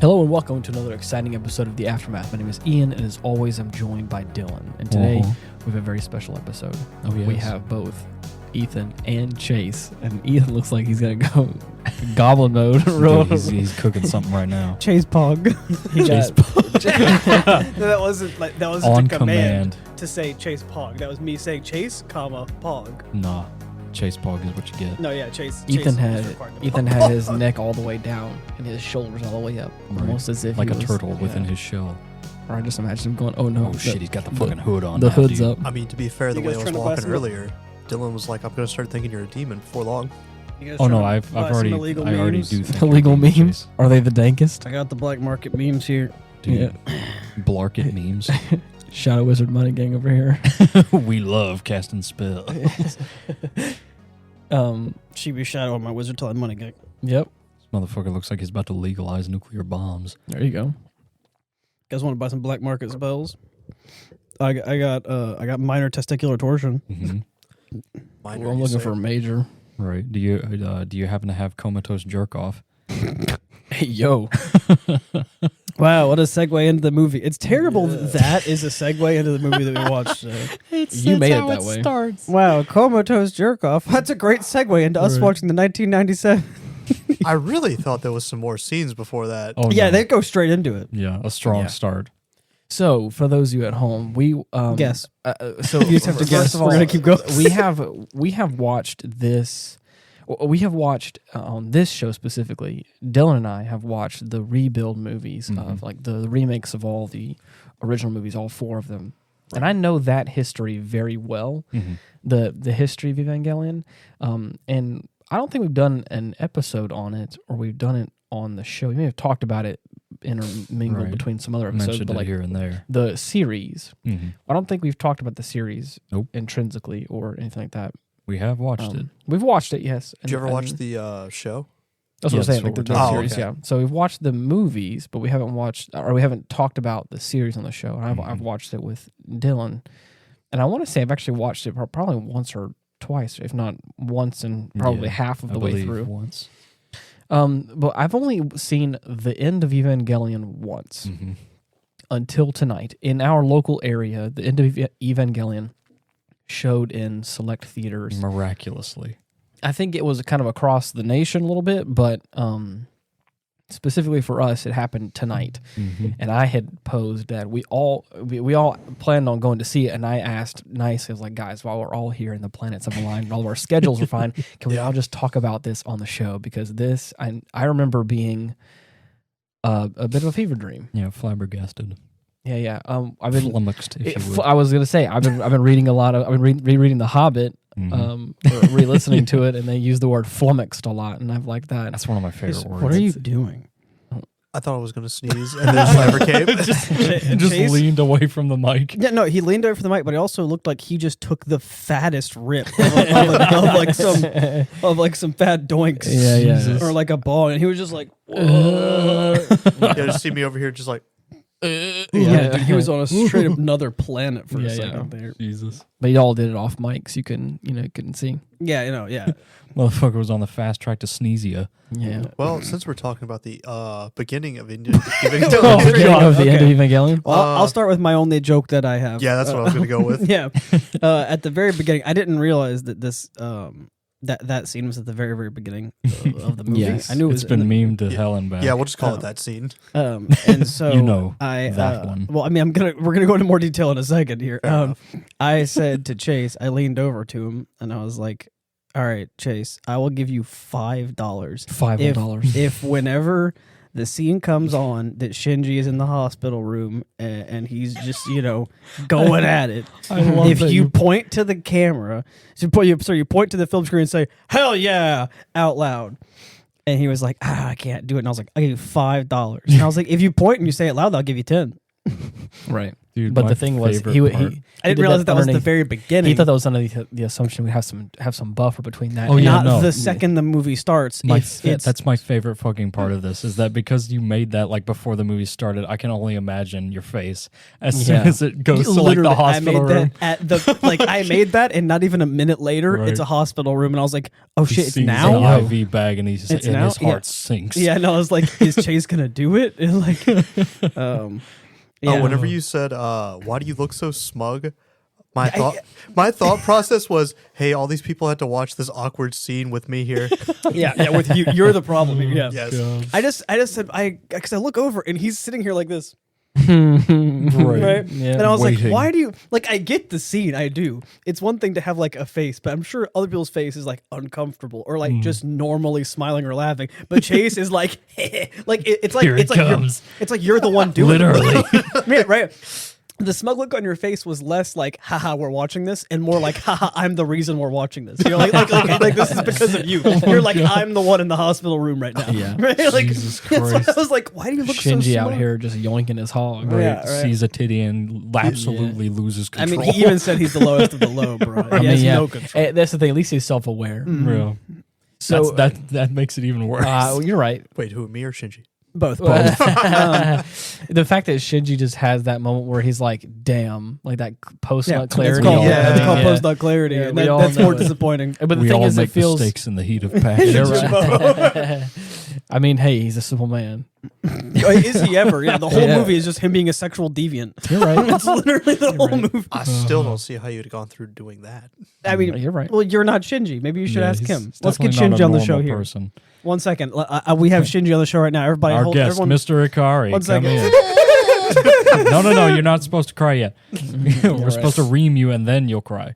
Hello and welcome to another exciting episode of The Aftermath. My name is Ian, and as always, I'm joined by Dylan. And today, we have a very special episode. Oh, yes. We have both Ethan and Chase, and Ethan looks like he's going to go goblin mode. Dude, he's cooking something right now. Chase Pog. Chase Pog. No, that wasn't like that was On a command command. to say Chase Pog. That was me saying Chase, comma Pog. Nah, Chase Pog is what you get. No, yeah, Chase. Ethan Chase had his neck all the way down and his shoulders all the way up, Right. almost as if Like he a was, turtle within his shell. Or I just imagine him going, "Oh no!" Oh shit, he's got the fucking hood on. The now, hood's dude. up. I mean, to be fair, the You way guys I was trying to buy walking some- earlier, Dylan was like, I'm going to start thinking you're a demon before long. Oh no, I've already do think Illegal you're a demon, memes? Are they the dankest? I got the black market memes here. Dude, Blarket memes. Shadow Wizard Money Gang over here. We love casting spells. She be shadow on my wizard till I money gang. Yep. This motherfucker looks like he's about to legalize nuclear bombs. There you go. Guys want to buy some black market spells? I got minor testicular torsion. Mm-hmm. Minor, Well, I'm you looking say. for a major. Right? Do you happen to have comatose jerk off? Hey, yo. Wow, what a segue into the movie. It's terrible that is a segue into the movie that we watched. You made it that way. Wow, comatose jerk off. That's a great segue into us Right. watching the 1997. I really thought there was some more scenes before that. Oh Yeah, no. they go straight into it. Yeah, a strong Yeah. start. So, for those of you at home, we Guess. So You just have to first guess. of We're all, gonna keep going. we have watched this. We have watched on this show specifically. Dylan and I have watched the rebuild movies of like the remakes of all the original movies, all four of them, and I know that history very well. Mm-hmm. The history of Evangelion, and I don't think we've done an episode on it, or we've done it on the show. We may have talked about it intermingled Right. between some other episodes, Mentioned but it like here and there. the series. Mm-hmm. I don't think we've talked about the series Nope. intrinsically or anything like that. We have watched it. We've watched it, yes. Did you ever watch and the show? That's Yeah, what I'm saying. that's Like what the we're talking series, about. yeah. So we've watched the movies, but we haven't watched, or we haven't talked about the series on the show. And I've watched it with Dylan, and I want to say I've actually watched it probably once or twice, if not once and probably Yeah, half of I the way believe through. once. But I've only seen the end of Evangelion once Mm-hmm. until tonight in our local area. The end of Evangelion showed in select theaters. Miraculously. I think it was kind of across the nation a little bit, but specifically for us, it happened tonight. Mm-hmm. And I had posed that we all planned on going to see it, and I asked nicely, I was like, guys, while we're all here and the planets have aligned and all of our schedules are fine, can we all just talk about this on the show? Because this, I remember being a bit of a fever dream. Yeah, flabbergasted. Yeah. I've been Flummoxed, if you would. I was gonna say I've been reading a lot of rereading The Hobbit, Mhm. or re-listening to it, and they use the word flummoxed a lot, and I've liked that. That's one of my favorite words. What are you doing? I thought I was going to sneeze, and then Sniper came. just Chase? leaned away from the mic. Yeah, no, he leaned over for the mic, but it also looked like he just took the fattest rip of like some fat doinks. Yeah. Jesus. Or like a ball, and he was just like, You just see me over here just like, yeah, dude, he was on a straight up another planet for a second there. Jesus. But y'all did it off mic, so you couldn't see. Yeah, yeah. Motherfucker was on the fast track to sneezia. Yeah. well, since we're talking about the beginning of Oh, Evangelion. beginning of the end of Okay. Evangelion. Well, I'll start with my only joke that I have. Yeah, that's what I was going to go with. Yeah. At the very beginning, I didn't realize that this that scene was at the very, very beginning of the movie. Yes. I knew it was It's been in the- memed to hell and back. Yeah, we'll just call Oh. it that scene. and so You know I that one. Well, I mean, we're gonna go into more detail in a second here. Fair enough. I said to Chase, I leaned over to him and I was like, "All right, Chase, I will give you $5 $5. if whenever the scene comes on that Shinji is in the hospital room and he's just going at it. If you point to the camera, you point to the film screen and say "Hell yeah" out loud. And he was like, I can't do it. And I was like, I'll give you $5. And I was like, if you point and you say it loud, I'll give you 10. Right. Dude, But my the thing was, favorite he part- I didn't realize that was the very beginning. He thought that was underneath the assumption we have some buffer between that. Oh, and yeah, Not no. the second the movie starts. That's my favorite fucking part of this is that because you made that like before the movie started, I can only imagine your face as soon as it goes to like the Literally, hospital I made room. that at the I made that, and not even a minute later, Right. it's a hospital room, and I was like, "Oh He shit, it's sees now." an IV bag and he's It's and now? his heart Yeah. sinks. Yeah, no, I was like, "Is Chase gonna do it?" And like, yeah. Whenever you said, "Why do you look so smug?" My thought process was, "Hey, all these people had to watch this awkward scene with me here." yeah, with you, you're the problem here. Yeah, Yes. God. I just said because I look over and he's sitting here like this, Right. Yeah. and I was Waiting. like, why do you like? I get the scene, I do. It's one thing to have like a face, but I'm sure other people's face is like uncomfortable or like just normally smiling or laughing. But Chase is like, like it's like Here it it's like comes. it's like you're the one doing Literally. it. Yeah, right. The smug look on your face was less like, haha, we're watching this, and more like, haha, I'm the reason we're watching this. You know, like this is because of you. You're like, I'm the one in the hospital room right now. Yeah. Right? Like, Jesus so Christ. I was like, why do you look so Shinji out smug? here just yoinking his hog. Right. Yeah, right. Sees a titty and absolutely loses I control. mean, he even said he's the lowest of the low, bro. He has no control. That's the thing. At least he's self-aware. Real. So that makes it even worse. you're right. Wait, who, me or Shinji? Both. The fact that Shinji just has that moment where he's like, "Damn," like that post-nut clarity. It's called, all yeah, that it's thing, called yeah. post-nut clarity. Yeah, and we all that's know more it. disappointing. But the we thing all is, make it feels. mistakes in the heat of passion. You're right. I mean, hey, he's a simple man. Is he ever? Yeah, the whole Yeah. movie is just him being a sexual deviant. You're right. That's literally the whole movie. I still don't see how you'd have gone through doing that. I mean, You're right. well, you're not Shinji. Maybe you should Yeah, ask he's him. Let's get definitely not Shinji a on the show normal here. person. 1 second. We have Shinji on the show right now. Everybody, Our hold, guest, everyone. Mr. Ikari, 1 come second. in. No, you're not supposed to cry yet. We're supposed to ream you and then you'll cry.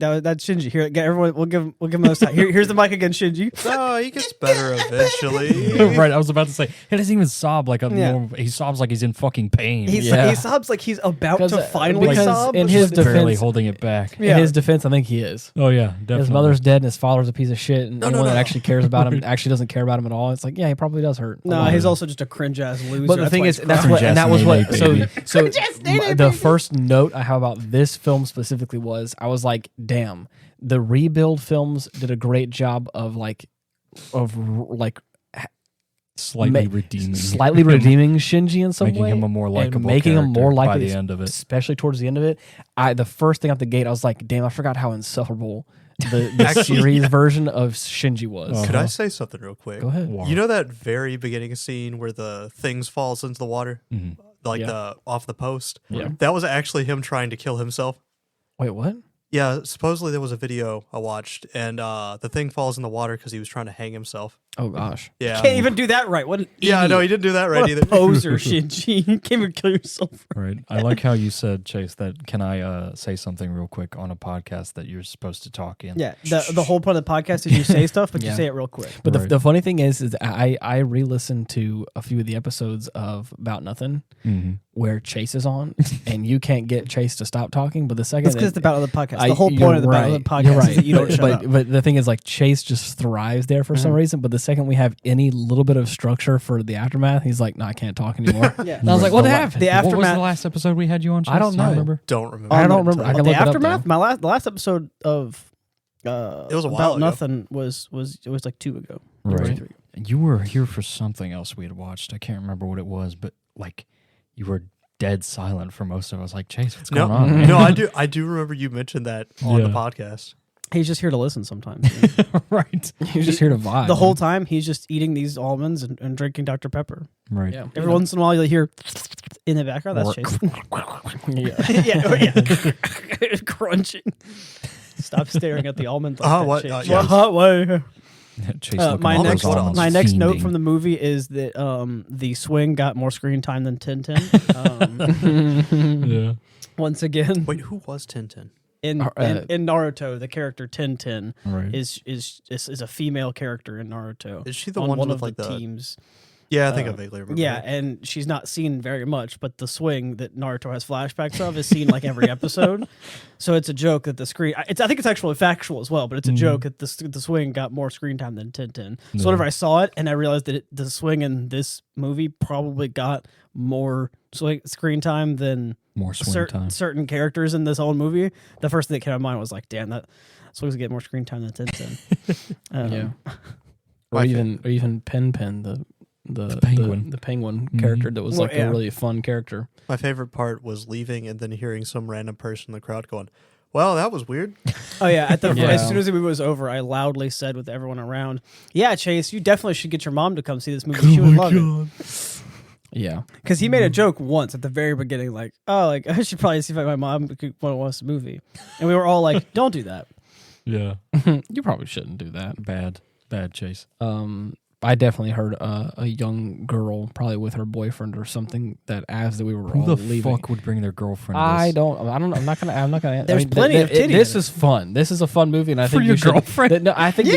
No, that's Shinji. Here, get everyone. We'll give him those time. Here's the mic again, Shinji. Oh, he gets better eventually. Right, I was about to say, he doesn't even sob like a Yeah. normal, he sobs like he's in fucking pain. He sobs like he's about to finally because sob. in but his then- barely defense- holding it back. Yeah. In his defense, I think he is. Oh yeah, definitely. His mother's dead and his father's a piece of shit, and anyone that no. actually cares about him actually doesn't care about him at all. It's like, yeah, he probably does hurt. a No, lot. he's also just a cringe ass loser. But the thing why is, he's that's crying. what, and that was what. Baby. So the first note I have about this film specifically was, I was like, damn, the Rebuild films did a great job of slightly redeeming, redeeming Shinji in some making way, him a more and likable, making him more by likely the end of it. especially towards the end of it. The first thing out the gate, I was like, damn, I forgot how insufferable the series version of Shinji was. Could I say something real quick? Go ahead. Wow. You know that very beginning scene where the things falls into the water, like Yeah. off the post? Yeah. That was actually him trying to kill himself. Wait, what? Yeah, supposedly there was a video I watched, and the thing falls in the water because he was trying to hang himself. Oh gosh. Yeah, Can't even do that right. What an yeah, I idiot. know he didn't do that right What a either. poser, Shinji. You can't even kill yourself. Right. I like how you said, Chase, that can I say something real quick on a podcast that you're supposed to talk in? Yeah, the whole point of the podcast is you say stuff, but you Yeah. say it real quick. But Right. the funny thing is I re-listened to a few of the episodes of About Nothing where Chase is on, and you can't get Chase to stop talking. But the second That's because it's about other podcasts. The whole you're point of the right. Battle of the podcast You're right. is that you don't shut but, up. But the thing is, like, Chase just thrives there for some reason. But the second we have any little bit of structure for the aftermath, he's like, "No, I can't talk anymore." Yeah. And I was like, "What happened?" The What was aftermath. the last episode we had you on, Chase? I don't know. Remember? Don't remember. I don't remember. I can the look it up, aftermath. though. The last episode of It was a while About ago. Nothing was like 2 ago. Right. 3 ago. You were here for something else we had watched. I can't remember what it was, but like you were dead silent for most of it. I was like, Chase, what's No, going on? man?" no, I do remember you mentioned that on the Yeah. podcast. He's just here to listen sometimes. Right. He's just here to vibe. The whole time he's just eating these almonds and drinking Dr. Pepper. Right. Yeah. Every once in a while you'll hear in the background. That's Or- Chase. Yeah. yeah. Crunching. Stop staring at the almond like that, What? Chase. Yes. What? Chase looking My at those next almonds note fiending. from the movie is that the swing got more screen time than Tintin. Yeah. Once again, Wait, who was Tintin? in Naruto, the character Tintin Right. is a female character in Naruto. Is she the on one one with of like the the teams? Yeah, I think I vaguely remember. Yeah, that. and she's not seen very much, but the swing that Naruto has flashbacks of is seen like every episode. So it's a joke that the screen. I think it's actually factual as well, but it's a joke that the swing got more screen time than Tintin. So whenever I saw it, and I realized that the swing in this movie probably got more screen time than certain characters in this whole movie. The first thing that came to my mind was like, damn, that swing's getting more screen time than Tintin. Yeah. Or even Pen, the penguin character that was like a really fun character. My favorite part was leaving and then hearing some random person in the crowd going, "Well, that was weird." Oh yeah, as soon as the movie was over, I loudly said with everyone around, "Yeah, Chase, you definitely should get your mom to come see this movie. She would love it." Yeah, because he made a joke once at the very beginning, like, "Oh, like I should probably see if my mom could want to watch the movie," and we were all like, "Don't do that." Yeah, you probably shouldn't do that. Bad, Chase. I definitely heard a young girl, probably with her boyfriend or something, that as we were Who all the leaving. fuck would bring their girlfriend? I don't. I'm not gonna. There's plenty of titties. This is fun. This is a fun movie, and I think your girlfriend. No, I think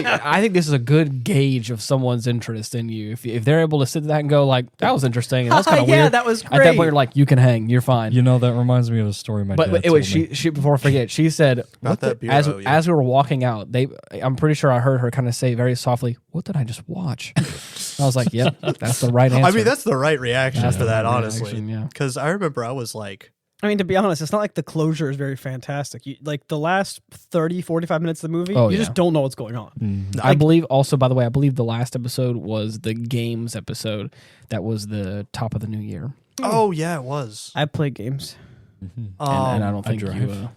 this is a good gauge of someone's interest in you. If they're able to sit back and go like, "That was interesting," and that's kind of weird. Yeah, that was great. At that point, you're like, "You can hang. You're fine." You know, that reminds me of a story my dad But told she before I forget, she said, Not that bureau, as we were walking out, I'm pretty sure I heard her kind of say very softly, "What did I just watch?" I was like, "Yep, that's the right answer." I mean, that's the right reaction That's for the that, right honestly. reaction, yeah. Because I remember I was like, I mean, to be honest, it's not like the closure is very fantastic. Like the last 30, 45 minutes of the movie, you just don't know what's going on. I believe also, by the way, I believe the last episode was the games episode. That was the top of the new year. "Oh yeah, it was." I play games. And I don't think drive. you...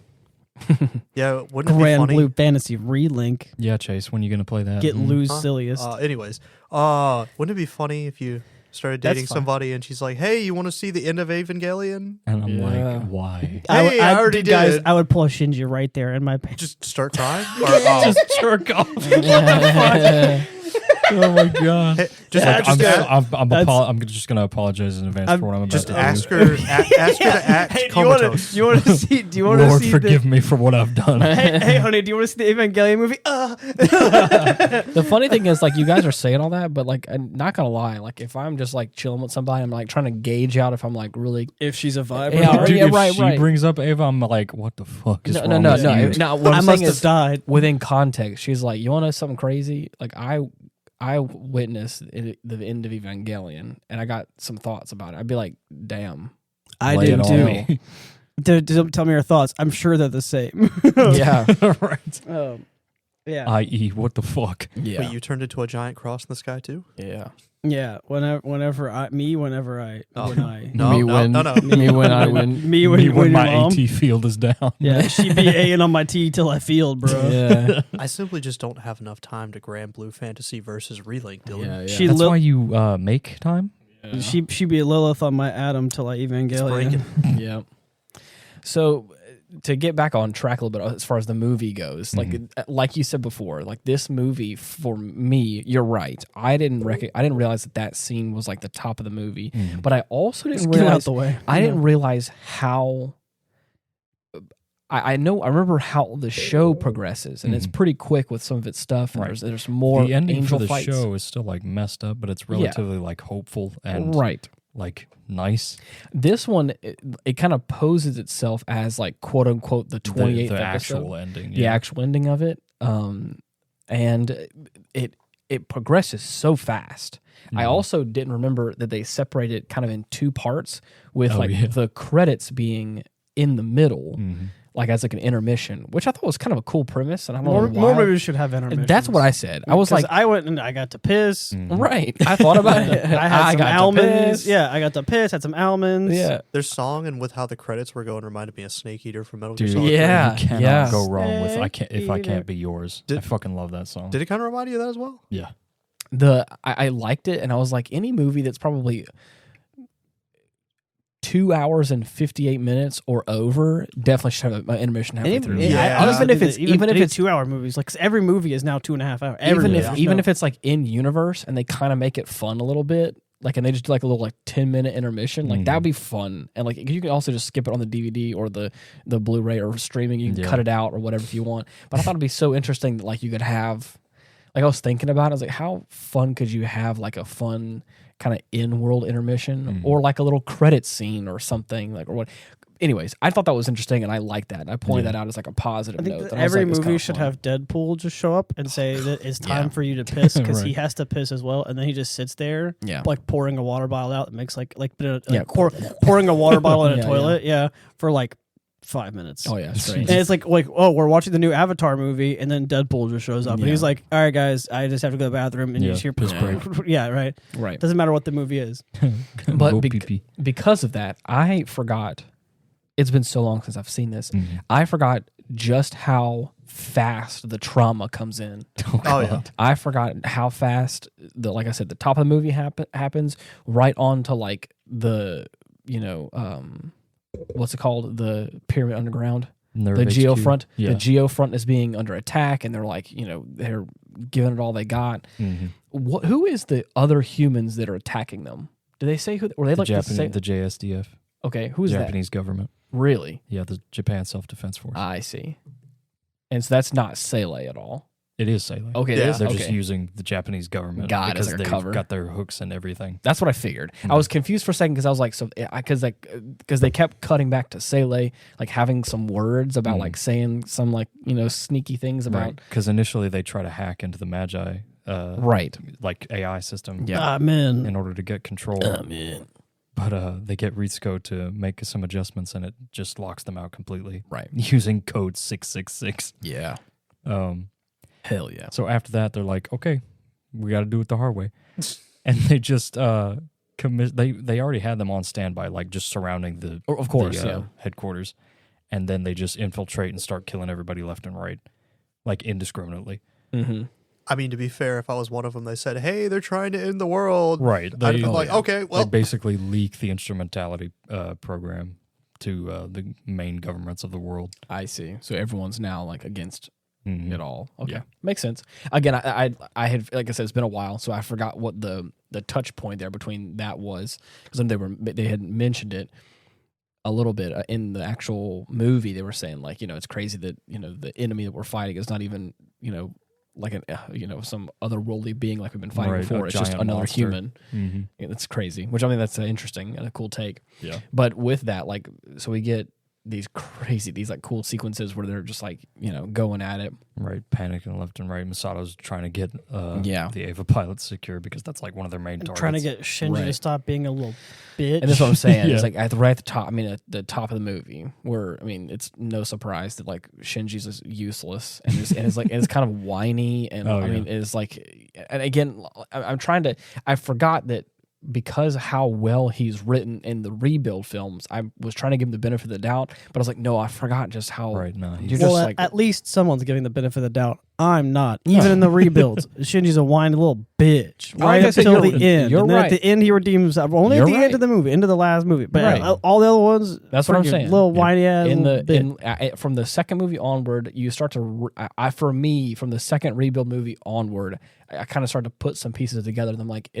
Yeah, wouldn't it be Grand funny? Blue Fantasy Relink. Yeah, Chase, when you gonna play that? Get lose silliest. Anyways, wouldn't it be funny if you started dating That's fine. somebody and she's like, "Hey, you want to see the end of Evangelion?" And I'm Yeah. like, why? Hey, I already guys, did. I would pull a Shinji right there in my pants. Just start crying? Or, oh, jerk off. Yeah. Oh my god. hey, just, Yeah, just, just- I'm just gonna apologize in advance for what I'm about just to ask do. her, ask her to act Hey, comatose. do you want to see? Do you want to Lord, see? forgive me for what I've done. Hey, honey, do you want to see the Evangelion movie? The funny thing is, like, you guys are saying all that, but like, I'm not gonna lie. Like, if I'm just like chilling with somebody, I'm like trying to gauge out if I'm like really. If she's a vibe, Yeah, Dude, yeah, if right, she right. brings up Ava, I'm like, what the fuck is No, wrong no, with no, you? no. What I I'm must saying have is, died. within context, she's like, "You want to know something crazy?" Like, I witnessed the end of Evangelion, and I got some thoughts about it. I'd be like, "Damn." I Lay do it on too. me. Tell me your thoughts. I'm sure they're the same. Yeah, Right. Yeah. I.e., what the fuck? yeah, But you turned into a giant cross in the sky too? yeah. Yeah. Whenever I. No, Me no, when, no, no. me when I win. Me when Me when your my mom. AT field is down. Yeah, she be A-ing on my T till I field, bro. Yeah, I simply just don't have enough time to Grand Blue Fantasy versus Relink, Dylan. yeah, yeah. She That's Lil- why you make time? She be Lilith on my Adam till I It's Evangelion. breaking. Yeah. So to get back on track a little bit as far as the movie goes, like you said before, like this movie for me, you're right. I didn't realize that scene was like the top of the movie, but I also didn't Get out realize the way. I didn't realize how. I remember how the show progresses, and it's pretty quick with some of its stuff. And Right. there's more The ending angel for the fights. show is still like messed up, but it's relatively like hopeful and Right. like nice. This one, it kind of poses itself as like quote unquote the 28th the episode. actual ending. The actual ending of it, and it progresses so fast. I also didn't remember that they separated kind of in two parts, with the credits being in the middle, like as like an intermission, which I thought was kind of a cool premise. And I don't know why. More movies should have intermissions. That's what I said. I was like, I went and I got to piss. right. I thought about it. I had some got to almonds. piss. Yeah, I got to piss. Had some almonds. Yeah. Their song and with how the credits were going reminded me of Snake Eater from Metal Gear Dude, Solid. yeah. you cannot yeah. go wrong with if I Snake can't be yours. I fucking love that song. Did it kind of remind you of that as well? Yeah. I liked it, and I was like, any movie that's probably 2 hours and 58 minutes or over definitely should have an intermission halfway through. Yeah. Even if it's 2 hour movies, like 'cause every movie is now 2.5 hours. even if it's like in universe and they kind of make it fun a little bit, like, and they just do like a little like 10-minute intermission, like that would be fun. And like you can also just skip it on the DVD or the Blu-ray or streaming. You can cut it out or whatever if you want. But I thought it'd be so interesting that like you could have, like I was thinking about it, I was like, how fun could you have like a fun kind of in-world intermission or like a little credit scene or something like or what. Anyways, I thought that was interesting, and I like that. I pointed that out as like a positive I think note. that every movie should have Deadpool just show up and say that it's time for you to piss because he has to piss as well, and then he just sits there, like pouring a water bottle out. It makes pouring a water bottle in a toilet, for like 5 minutes. Oh yeah, and it's like we're watching the new Avatar movie, and then Deadpool just shows up, and he's like, "All right, guys, I just have to go to the bathroom," and you just hear piss break. Right. Doesn't matter what the movie is, but because of that, I forgot. It's been so long since I've seen this. I forgot just how fast the trauma comes in. I forgot how fast like I said, the top of the movie happens right on to like the what's it called? The Pyramid Underground. The Geofront. Yeah. The Geofront is being under attack, and they're like, they're giving it all they got. Who is the other humans that are attacking them? Do they say who? Or they the JSDF. Okay, who's that? Japanese government. Really? Yeah, the Japan Self-Defense Force. I see. And so that's not Sele at all. It is Sele. Okay, they're just using the Japanese government because they've got their hooks and everything. That's what I figured. I was confused for a second because I was like, because they kept cutting back to Sele, like having some words about like saying some like sneaky things about. Because initially they try to hack into the Magi, like AI system. Yeah, amen. In order to get control. Amen. But they get Rizko to make some adjustments, and it just locks them out completely. Right. Using code 666. Yeah. Hell yeah. So after that, they're like, okay, we got to do it the hard way. And they just they already had them on standby, like just surrounding the headquarters. And then they just infiltrate and start killing everybody left and right, like indiscriminately. Mm-hmm. I mean, to be fair, if I was one of them, they said, "Hey, they're trying to end the world." Right. I'd be like, "Okay, well." They basically leak the instrumentality program to the main governments of the world. I see. So everyone's now like against it all. Okay, Yeah. makes sense. Again, I had, like I said, it's been a while, so I forgot what the touch point there between that was, because they had mentioned it a little bit in the actual movie. They were saying like, it's crazy that the enemy that we're fighting is not even like an some otherworldly being like we've been fighting before. It's just another monster. Human. It's crazy, which I mean that's interesting and a cool take. Yeah. But with that, like, so we get these like cool sequences where they're just like going at it, right, panicking left and right. Masato's trying to get the Ava pilots secure because that's like one of their main targets. Trying to get Shinji to stop being a little bitch. And that's what I'm saying. It's like right at the top. I mean, at the top of the movie, where it's no surprise that like Shinji's is useless and it's kind of whiny and it's like, and again, I forgot that. Because how well he's written in the Rebuild films, I was trying to give him the benefit of the doubt, but I was like, no, I forgot just how. Right, no. You're just like, at least someone's giving the benefit of the doubt. I'm not. Even in the Rebuilds, Shinji's a whiny little bitch. Right up until the end. You're and then right. at the end, he redeems himself. Only at the end of the movie, into the last movie. But all the other ones, that's what I'm saying. Little whiny ass. From the second movie onward, you start to. For me, from the second Rebuild movie onward, I kind of started to put some pieces together, and I'm like,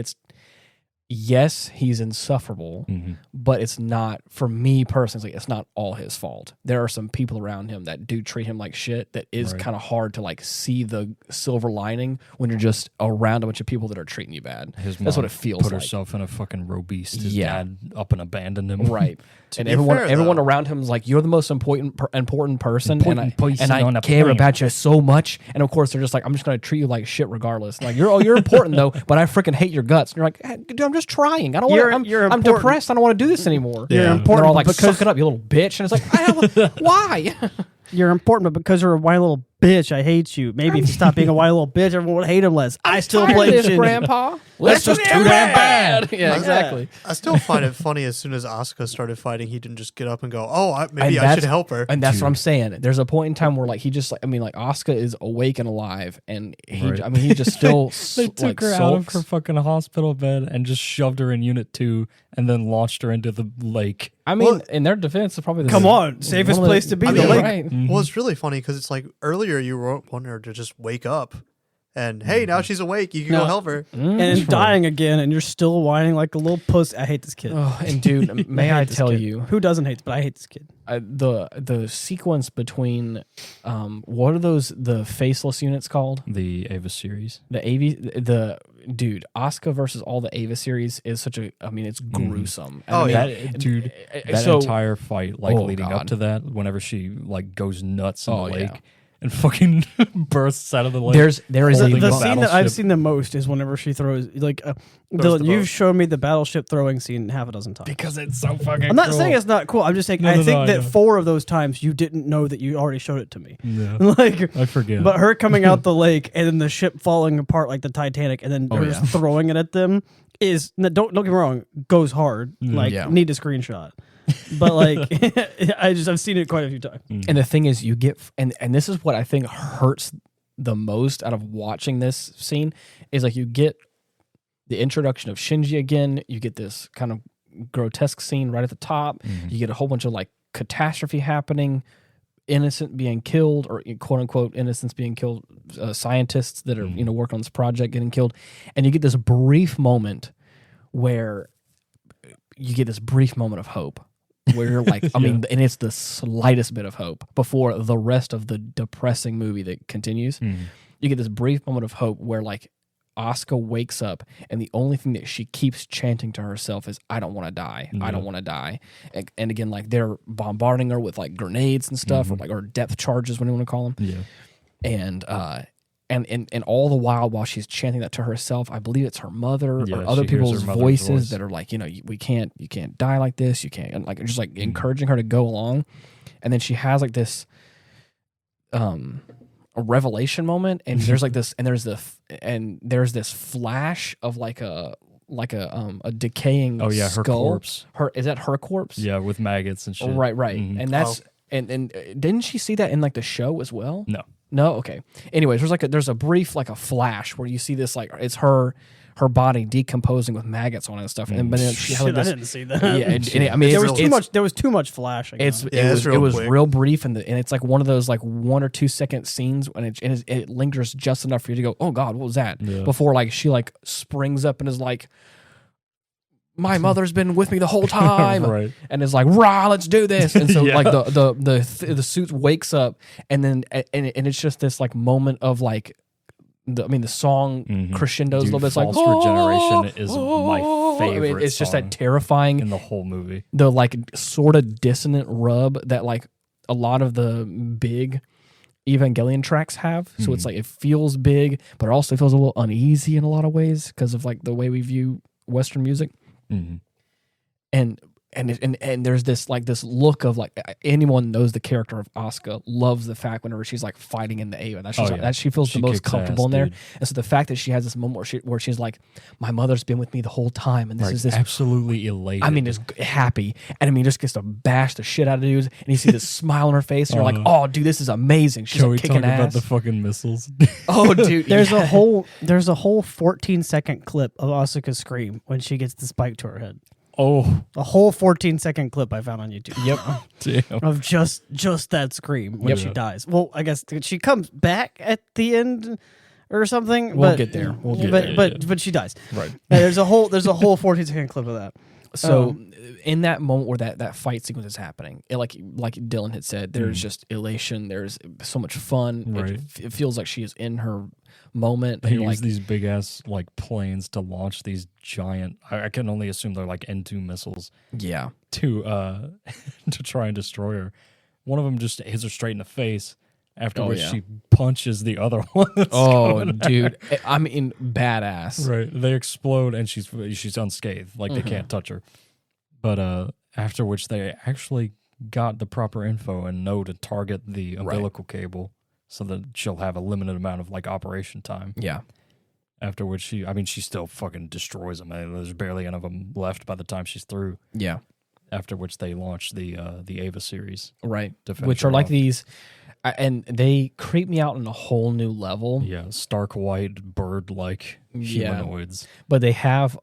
yes, he's insufferable, but it's not, for me personally, it's not all his fault. There are some people around him that do treat him like shit that is kind of hard to like see the silver lining when you're just around a bunch of people that are treating you bad. That's what it feels like. Put herself in a fucking robeast. His dad up and abandoned him. Right. And everyone around him is like, you're the most important person, and I care about you so much. And of course, they're just like, I'm just going to treat you like shit regardless. Like you're important though, but I freaking hate your guts. And you're like, hey, dude, I'm just trying. I don't want. I'm depressed. I don't want to do this anymore. You're important. And they're all like, suck it up, you little bitch. And it's like, why? You're important, but because you're a whiny little bitch, I hate you. Maybe if you stop being a whiny little bitch, everyone would hate him less. I still blame Shinji. Grandpa. That's just too damn bad. Yeah, exactly. I still find it funny as soon as Asuka started fighting, he didn't just get up and go, "Oh, maybe I should help her." And that's what I'm saying. There's a point in time where like he just like Asuka is awake and alive, and he just still they took her out of her fucking hospital bed and just shoved her in Unit 2 and then launched her into the lake. I mean, in their defense, it's probably safest place to be. I the mean, lake. Right. Well, it's really funny because it's like earlier you wanted her to just wake up, and hey, now she's awake. You can go help her, and dying again, and you're still whining like a little puss. I hate this kid. Oh, and dude, may I tell you, who doesn't hate? But I hate this kid. The sequence between what are those the faceless units called? The Ava series. The dude, Asuka versus all the Eva series is such a. I mean, it's gruesome. Oh, I mean, yeah. That entire fight, like leading God. up to that, whenever she like goes nuts in the lake yeah. and fucking bursts out of the lake. there is The a scene that I've seen the most is whenever she throws Dylan, you've shown me the battleship throwing scene half a dozen times. because it's so fucking. I'm not saying it's not cool. I'm just saying I think that 4 of those times you didn't know that you already showed it to me. Yeah. Like I forget. But her coming out the lake and then the ship falling apart like the Titanic and then her just throwing it at them is don't get me wrong, goes hard. Like need a screenshot. But like I've seen it quite a few times. And the thing is, you get and this is what I think hurts the most out of watching this scene is like you get the introduction of Shinji again. You get this kind of grotesque scene right at the top. You get a whole bunch of like catastrophe happening, innocent being killed, or quote unquote innocents being killed, scientists that are working on this project getting killed, and you get this brief moment where you get this brief moment of hope. Where you're like, I mean, and it's the slightest bit of hope before the rest of the depressing movie that continues. You get this brief moment of hope where like Asuka wakes up and the only thing that she keeps chanting to herself is, I don't want to die. I don't want to die. And again, like they're bombarding her with like grenades and stuff or depth charges, what do you want to call them? Yeah. And all the while she's chanting that to herself, I believe it's her mother or other people's voices that are like, you can't die like this, you can't, and like just like encouraging her to go along. And then she has like this a revelation moment, and there's like this, and there's this flash of like a decaying her skull. corpse. Is that her corpse? Yeah, with maggots and shit. Right. And that's and didn't she see that in like the show as well? No, okay. Anyways, there's a brief like a flash where you see this like it's her body decomposing with maggots on it and stuff. And but then she had I didn't see that. Yeah, I mean there was too much flashing. It was real brief and it's like one of those like 1 or 2 second scenes and it lingers just enough for you to go, oh God, what was that? Before like she like springs up and is like, my mother's been with me the whole time, and is like, "Rah, let's do this." And so, like the suit wakes up, and then and it's just this like moment of like, the song crescendos a little bit. It's like, False Regeneration is my favorite. I mean, it's just that terrifying in the whole movie. The like sort of dissonant rub that like a lot of the big Evangelion tracks have. So it's like it feels big, but it also feels a little uneasy in a lot of ways because of like the way we view Western music. And there's this like this look of like anyone knows the character of Asuka loves the fact whenever she's like fighting in the Eva that she feels the most comfortable in there. And so the fact that she has this moment where she's like, my mother's been with me the whole time, and this is this absolutely elated. I mean, just happy, and I mean, just gets to bash the shit out of dudes, and you see this smile on her face, and you're like, oh, dude, this is amazing. She's like kicking ass. About the fucking missiles. Oh, dude, there's a whole 14-second clip of Asuka's scream when she gets the spike to her head. Oh, a whole 14-second clip I found on YouTube. Damn. Of just that scream when she dies. Well, I guess she comes back at the end or something. We'll get there. But she dies. Right. There's a whole 14-second clip of that. So in that moment where that fight sequence is happening, like Dylan had said, there's just elation. There's so much fun. Right. It feels like she is in her moment. They and use these big ass like planes to launch these giant. I can only assume they're like N2 missiles. Yeah. To to try and destroy her. One of them just hits her straight in the face. After which she punches the other one. Oh, dude! I mean, badass. Right? They explode and she's unscathed. Like they can't touch her. But after which they actually got the proper info and know to target the umbilical cable so that she'll have a limited amount of like operation time. Yeah. After which she still fucking destroys them. There's barely any of them left by the time she's through. Yeah. After which they launch the Ava series. Right. Which are like these, and they creep me out on a whole new level. Yeah. Stark white bird-like humanoids. But they have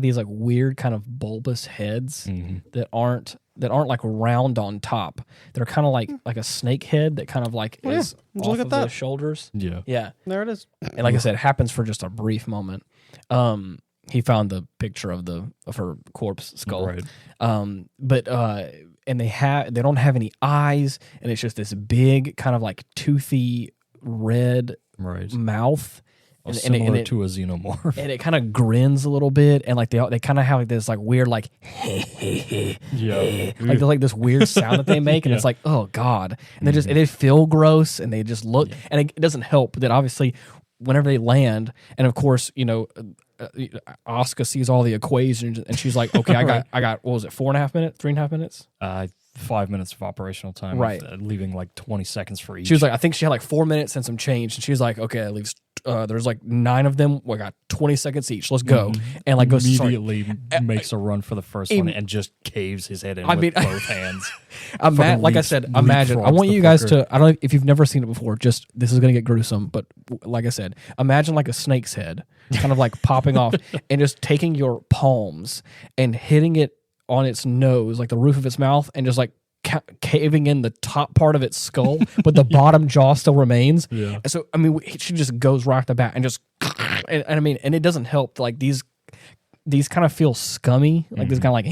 these like weird kind of bulbous heads that aren't like round on top. They're kind of like a snake head that kind of like is off of the shoulders. Yeah. Yeah. There it is. And like I said, it happens for just a brief moment. He found the picture of her corpse skull. Right. But and they don't have any eyes, and it's just this big kind of like toothy red mouth, Similar to a xenomorph. And it kind of grins a little bit, and like they kind of have like this like weird like like this weird sound that they make, and it's like, oh god, and they feel gross, and they just look, and it doesn't help that obviously whenever they land, and of course Asuka sees all the equations, and she's like, okay, I got what was it, 4.5 minutes, 3.5 minutes? 5 minutes of operational time, right? Leaving like 20 seconds for each. She was like, I think she had like 4 minutes and some change, and she was like, okay, at least there's like 9 of them. We got 20 seconds each. Let's go. And like goes immediately makes a run for the first one and just caves his head in with both hands. Like I said, imagine. I want you guys to. I don't know if you've never seen it before. Just this is gonna get gruesome, but like I said, imagine like a snake's head, kind of like popping off, and just taking your palms and hitting it on its nose, like the roof of its mouth, and just like caving in the top part of its skull, but the bottom jaw still remains. Yeah. And so I mean, she just goes right off the bat and just, and I mean, and it doesn't help. Like these kind of feel scummy, like this kind of like,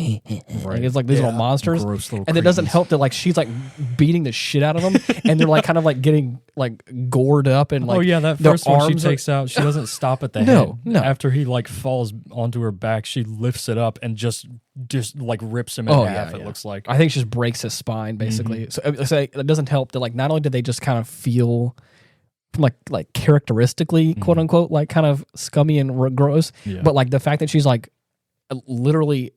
like it's like these little monsters, gross little and it doesn't help that like she's like beating the shit out of them, and they're like kind of like getting like gored up and like that first one she takes out, she doesn't stop at the head. No. After he like falls onto her back, she lifts it up and just like rips him in half. It looks like, I think she just breaks his spine basically. So it doesn't help that like not only did they just kind of feel like characteristically quote unquote like kind of scummy and gross, but like the fact that she's like literally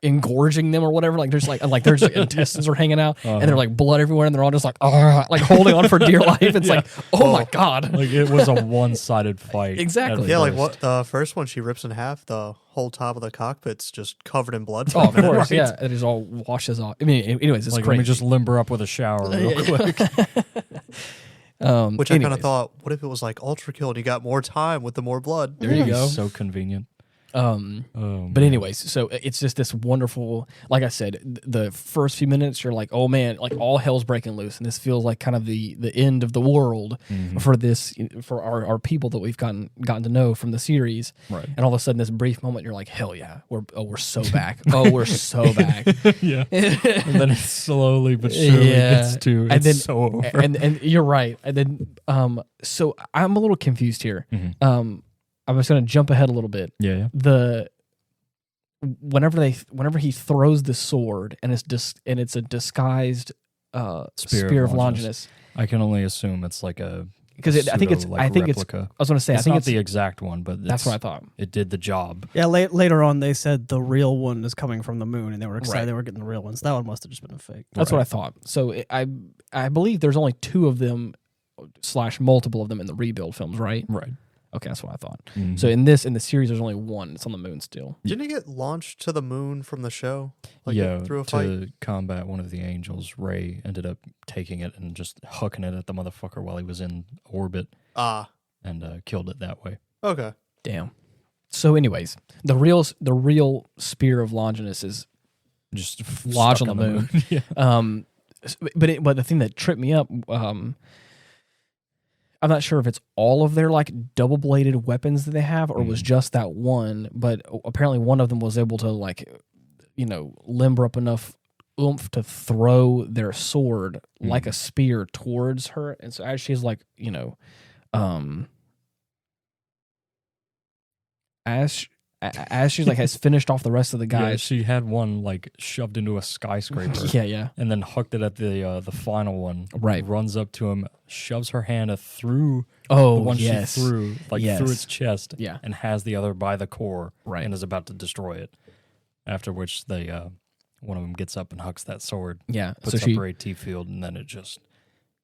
engorging them or whatever, like there's like their intestines are hanging out and they're like blood everywhere, and they're all just like holding on for dear life. It's like, oh my god, like it was a one-sided fight. Exactly. Yeah, like what the first one she rips in half, the whole top of the cockpit's just covered in blood. Oh, of course, yeah, it just all washes off. I mean, anyways, it's like, crazy. Let me just limber up with a shower real quick. Which I kind of thought, what if it was like Ultra Kill and you got more time with the more blood? There you go. So convenient. But anyways, so it's just this wonderful, like I said, the first few minutes you're like, oh man, like all hell's breaking loose, and this feels like kind of the end of the world for our people that we've gotten to know from the series, right? And all of a sudden, this brief moment, you're like, hell yeah, we're so back. We're so back. Yeah, and then it slowly but surely gets to, and then so over. And you're right, and then so I'm a little confused here. I was going to jump ahead a little bit. Yeah. Whenever he throws the sword and it's a disguised spear of Longinus. I can only assume it's like a because I think it's replica. I was going to say it's I think not it's the exact one, but that's what I thought. It did the job. Yeah. Later on, they said the real one is coming from the moon, and they were excited they were getting the real ones. That one must have just been a fake. That's what I thought. So I believe there's only 2 of them / multiple of them in the Rebuild films, right? Right. Okay, that's what I thought. So in the series, there's only 1. It's on the moon still. Didn't he get launched to the moon from the show? Through a fight? To combat one of the angels, Ray ended up taking it and just hucking it at the motherfucker while he was in orbit. And killed it that way. Okay. Damn. So anyways, the real spear of Longinus is just lodged on the moon. But the thing that tripped me up, I'm not sure if it's all of their like double-bladed weapons that they have, or was just that one. But apparently, one of them was able to like, limber up enough oomph to throw their sword like a spear towards her. And so as she's like, as she's like has finished off the rest of the guys, she had one like shoved into a skyscraper. yeah, and then hooked it at the final one. Right, runs up to him, shoves her hand through the one she threw, through its chest. Yeah, and has the other by the core. Right, and is about to destroy it. After which they one of them gets up and hucks that sword. Yeah, puts up her AT field, and then it just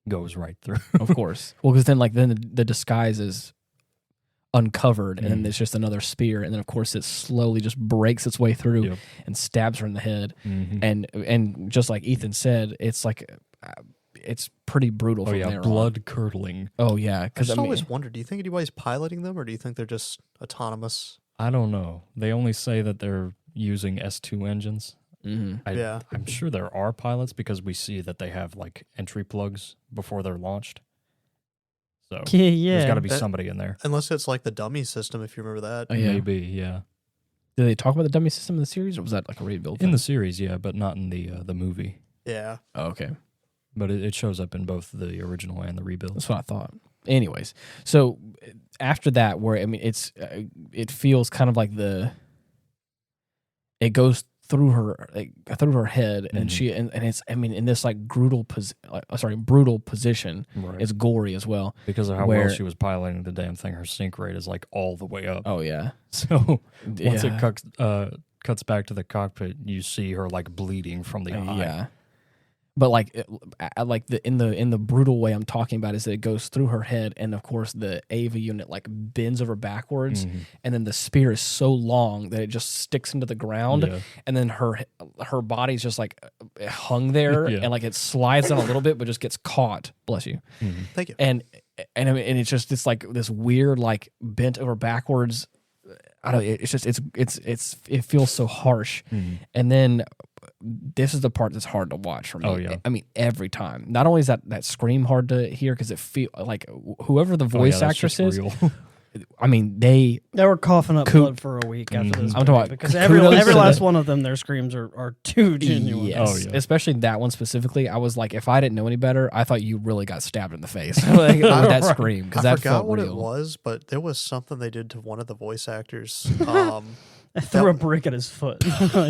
goes right through. Of course, well, because then the disguise is uncovered, and then it's just another spear, and then of course it slowly just breaks its way through and stabs her in the head. And just like Ethan said, it's like it's pretty brutal. From there blood on. Curdling. Oh yeah, because I always wondered, do you think anybody's piloting them, or do you think they're just autonomous? I don't know. They only say that they're using S2 engines. I'm sure there are pilots, because we see that they have like entry plugs before they're launched. So there's got to be somebody in there. Unless it's like the dummy system, if you remember that. Maybe, yeah. Did they talk about the dummy system in the series, or was that like a rebuild thing? In the series, yeah, but not in the movie. Yeah. Oh, okay. But it shows up in both the original and the rebuild. That's what I thought. Anyways, so after that, where I mean, it feels kind of like it goes through her head, and she and it's in this like brutal position. Right. It's gory as well because of how well she was piloting the damn thing. Her sync rate is like all the way up. Oh yeah. So once it cuts back to the cockpit, you see her like bleeding from the eye. Yeah. But in the brutal way I'm talking about is that it goes through her head, and of course the Ava unit like bends over backwards, and then the spear is so long that it just sticks into the ground, and then her body's just like hung there, and like it slides down a little bit, but just gets caught. Bless you. Thank you. And I mean, and it's like this weird like bent over backwards. I don't. It's just it feels so harsh, and then. This is the part that's hard to watch for me. Oh, yeah. I mean, every time. Not only is that scream hard to hear because it feel like whoever the voice actress is. I mean, they were coughing up blood for a week after this. I'm talking because every last one of them, their screams are too genuine. Yes. Oh, yeah. Especially that one specifically. I was like, if I didn't know any better, I thought you really got stabbed in the face with that scream because that forgot felt what real. It was, but there was something they did to one of the voice actors. I threw a brick at his foot. I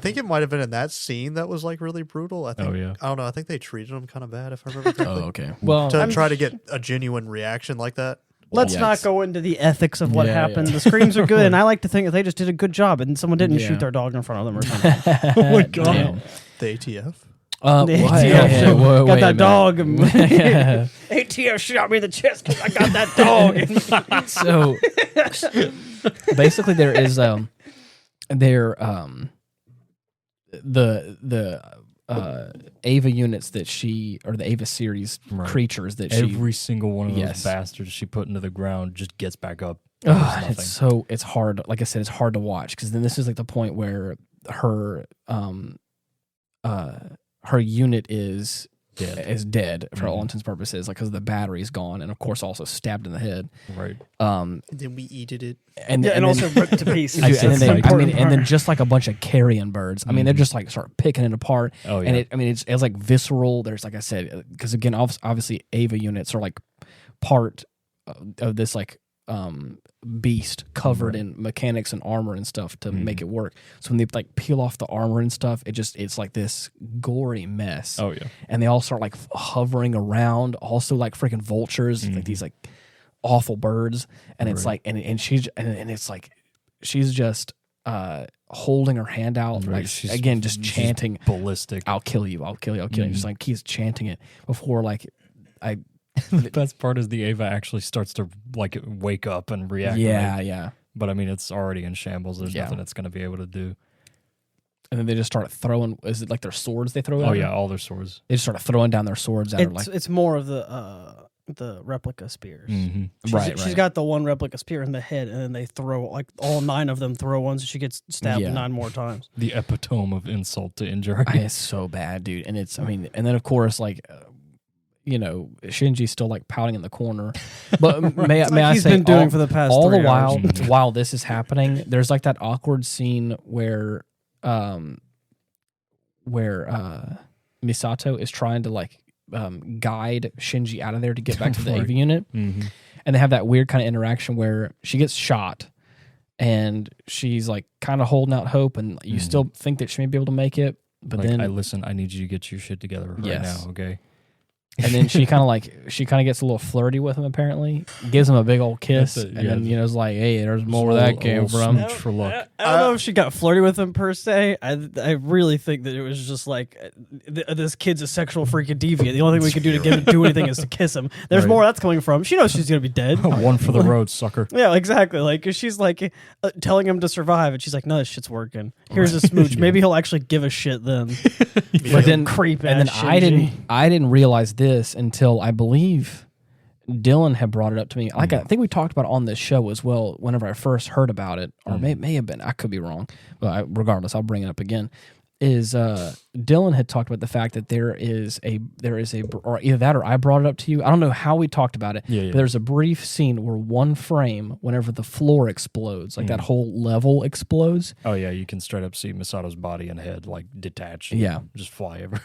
think it might have been in that scene that was like really brutal. I think. I don't know. I think they treated him kind of bad, if I remember correctly. Oh, okay. Well, to try to get a genuine reaction like that. Let's not go into the ethics of what happened. The screams are good, and I like to think that they just did a good job, and someone didn't shoot their dog in front of them or something. Oh my god! The ATF. The ATF got that dog. ATF shot me in the chest because I got that dog. So basically, there is the Ava units that or the Ava series creatures that every single one of those bastards she put into the ground just gets back up. It's hard. Like I said, it's hard to watch because then this is like the point where her unit is dead for all intents and purposes, like because the battery's gone, and of course also stabbed in the head. Right. And then we eated it, and also ripped to pieces. And then just like a bunch of carrion birds. I mean, they're just like start picking it apart. Oh yeah. And it's like visceral. There's like I said, because again, obviously Ava units are like part of this like beast covered in mechanics and armor and stuff to make it work. So when they like peel off the armor and stuff, it's like this gory mess. Oh yeah. And they all start like hovering around, also like freaking vultures, like these like awful birds. And it's like and she's and it's like she's just holding her hand out, like she's, again just chanting ballistic. I'll kill you, I'll kill you, I'll kill you. Just like keeps chanting it before like the best part is the Ava actually starts to like wake up and react. Yeah. But I mean, it's already in shambles. There's nothing it's going to be able to do. And then they just start throwing. Is it like their swords they throw? Oh yeah, all their swords. They just start throwing down their swords at her. Like it's more of the replica spears. She's got the one replica spear in the head, and then they throw like all 9 of them throw one, so she gets stabbed 9 more times. The epitome of insult to injury. It's so bad, dude. And it's and then of course like. Shinji's still like pouting in the corner, but may I say, been doing for the past all 3 the while hours. while this is happening, there's like that awkward scene where Misato is trying to like guide Shinji out of there to get back to the AV unit, and they have that weird kind of interaction where she gets shot, and she's like kind of holding out hope, and you still think that she may be able to make it, but like, then I need you to get your shit together right now, okay? And then she kind of gets a little flirty with him. Apparently, gives him a big old kiss, and then it's like, hey, there's more where that came from. For luck. I don't know if she got flirty with him per se. I really think that it was just like this kid's a sexual freak and deviant. The only thing we can do to do anything is to kiss him. There's more where that's coming from. She knows she's gonna be dead. One for the road, sucker. Yeah, exactly. Like she's like telling him to survive, and she's like, no, this shit's working. Here's a smooch. Maybe he'll actually give a shit then. But then creep. And then Shinji. I didn't realize this until I believe Dylan had brought it up to me. Like I think we talked about it on this show as well. Whenever I first heard about it, or may have been, I could be wrong. But regardless, I'll bring it up again. Is Dylan had talked about the fact that there is a or either that or I brought it up to you. I don't know how we talked about it. But there's a brief scene where one frame, whenever the floor explodes, like that whole level explodes. Oh yeah, you can straight up see Misato's body and head like detach. And just fly everywhere.